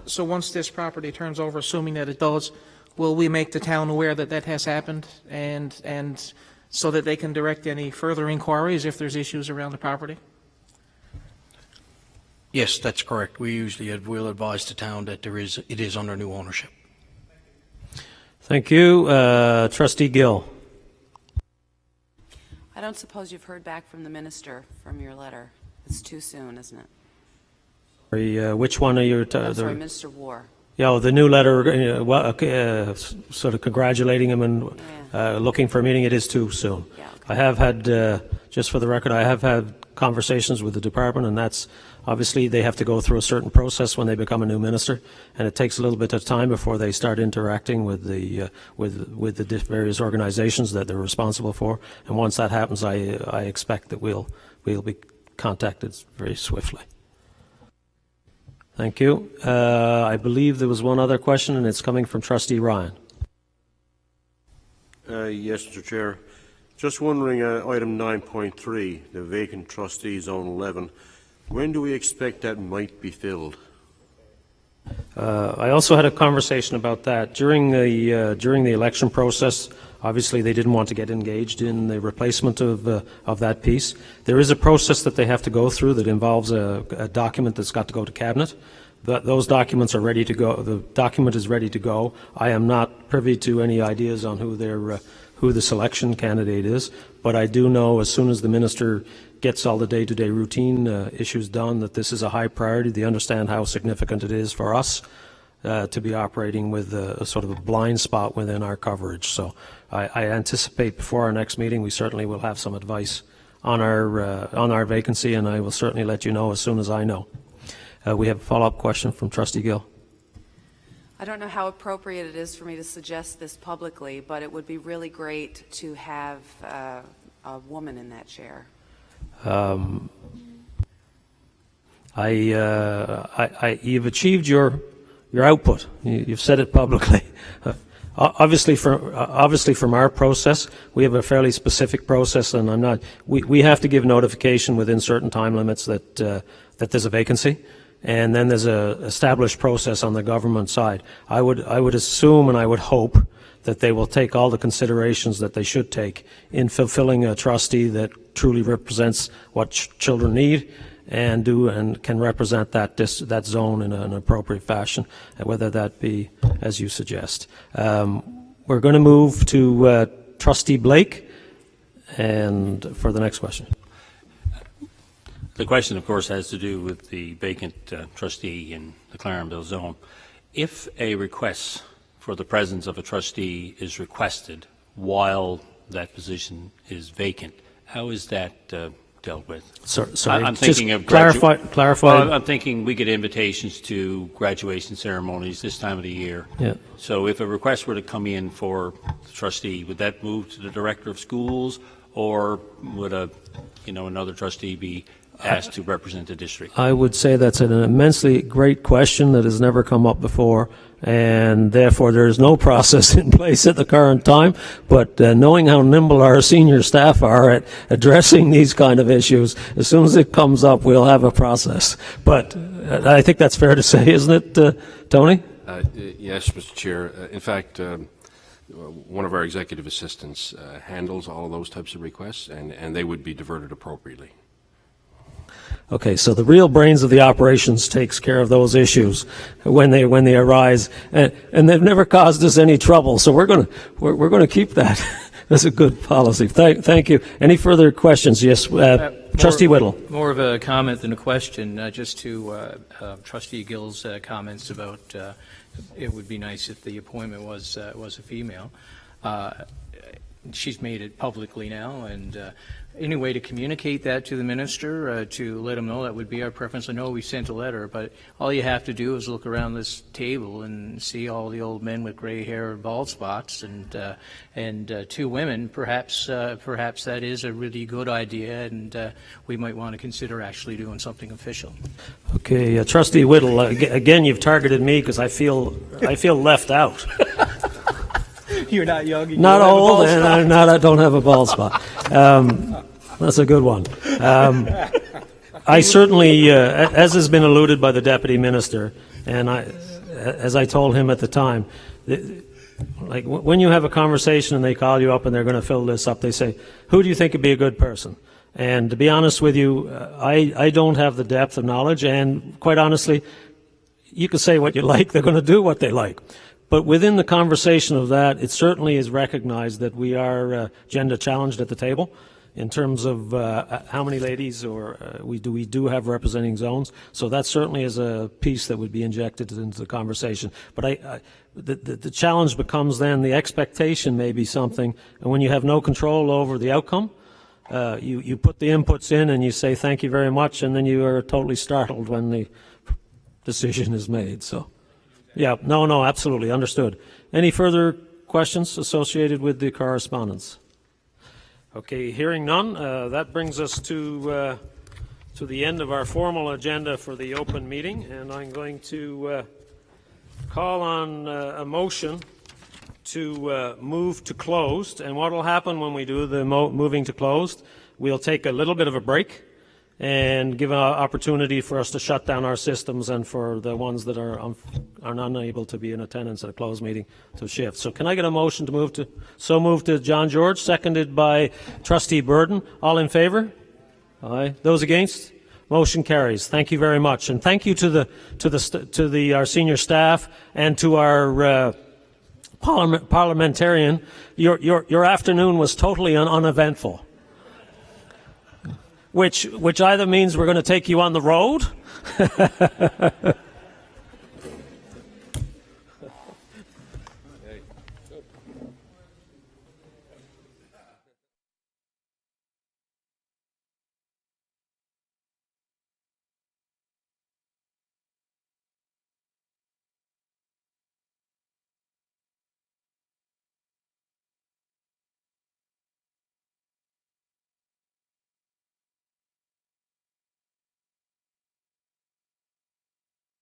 so once this property turns over, assuming that it does, will we make the town aware that that has happened, and so that they can direct any further inquiries if there's issues around the property? Yes, that's correct. We usually will advise the town that it is under new ownership. Thank you. Trustee Gill. I don't suppose you've heard back from the minister from your letter. It's too soon, isn't it? Which one are you? Sorry, Minister War. Yeah, the new letter, sort of congratulating him and looking for a meeting. It is too soon. Yeah, okay. I have had, just for the record, I have had conversations with the department, and that's Obviously, they have to go through a certain process when they become a new minister, and it takes a little bit of time before they start interacting with the various organizations that they're responsible for. And once that happens, I expect that we'll be contacted very swiftly. Thank you. I believe there was one other question, and it's coming from Trustee Ryan. Yes, Mr. Chair. Just wondering, item 9.3, the vacant trustee zone 11, when do we expect that might be filled? I also had a conversation about that during the election process. Obviously, they didn't want to get engaged in the replacement of that piece. There is a process that they have to go through that involves a document that's got to go to Cabinet. Those documents are ready to go. The document is ready to go. I am not privy to any ideas on who the selection candidate is, but I do know as soon as the minister gets all the day-to-day routine issues done that this is a high priority. They understand how significant it is for us to be operating with a sort of a blind spot within our coverage. So I anticipate before our next meeting we certainly will have some advice on our vacancy, and I will certainly let you know as soon as I know. We have a follow-up question from Trustee Gill. I don't know how appropriate it is for me to suggest this publicly, but it would be really great to have a woman in that chair. You've achieved your output. You've said it publicly. Obviously, from our process, we have a fairly specific process, and we have to give notification within certain time limits that there's a vacancy. And then there's a established process on the government side. I would assume and I would hope that they will take all the considerations that they should take in fulfilling a trustee that truly represents what children need and can represent that zone in an appropriate fashion, whether that be as you suggest. We're going to move to Trustee Blake and for the next question. The question, of course, has to do with the vacant trustee in the Clarenville zone. If a request for the presence of a trustee is requested while that position is vacant, how is that dealt with? Sorry, I'm thinking just of clarify. Well, I'm thinking we get invitations to graduation ceremonies this time of the year. Yeah. So if a request were to come in for the trustee, would that move to the director of schools, or would another trustee be asked to represent the district? I would say that's an immensely great question that has never come up before, and therefore there is no process in place at the current time. But knowing how nimble our senior staff are at addressing these kind of issues, as soon as it comes up, we'll have a process. But I think that's fair to say, isn't it, Tony? Yes, Mr. Chair. In fact, one of our executive assistants handles all of those types of requests, and they would be diverted appropriately. Okay, so the real brains of the operations takes care of those issues when they arise, and they've never caused us any trouble. So we're going to keep that. That's a good policy. Thank you. Any further questions? Yes, Trustee Whittle. More of a comment than a question. Just to Trustee Gill's comments about it would be nice if the appointment was a female. She's made it publicly now, and any way to communicate that to the minister, to let him know that would be our preference. I know we sent a letter, but all you have to do is look around this table and see all the old men with gray hair and bald spots, and two women. Perhaps that is a really good idea, and we might want to consider actually doing something official. Okay, Trustee Whittle. Again, you've targeted me because I feel left out. You're not young. You not old, and I don't have a bald spot. That's a good one. I certainly, as has been alluded by the Deputy Minister, and as I told him at the time, like when you have a conversation and they call you up and they're going to fill this up, they say, who do you think would be a good person? And to be honest with you, I don't have the depth of knowledge, and quite honestly, you can say what you like, they're going to do what they like. But within the conversation of that, it certainly is recognized that we are gender challenged at the table in terms of how many ladies we do have representing zones. So that certainly is a piece that would be injected into the conversation. But the challenge becomes then the expectation may be something, and when you have no control over the outcome, you put the inputs in and you say thank you very much, and then you are totally startled when the decision is made. So, yeah, no, absolutely, understood. Any further questions associated with the correspondence? Okay, hearing none, that brings us to the end of our formal agenda for the open meeting, and I'm going to call on a motion to move to closed. And what will happen when we do the moving to closed, we'll take a little bit of a break and give an opportunity for us to shut down our systems and for the ones that are unable to be in attendance at a closed meeting to shift. So can I get a motion to move to John George, seconded by Trustee Burden. All in favor? Aye. Those against? Motion carries. Thank you very much, and thank you to our senior staff and to our parliamentarian. Your afternoon was totally uneventful, which either means we're going to take you on the road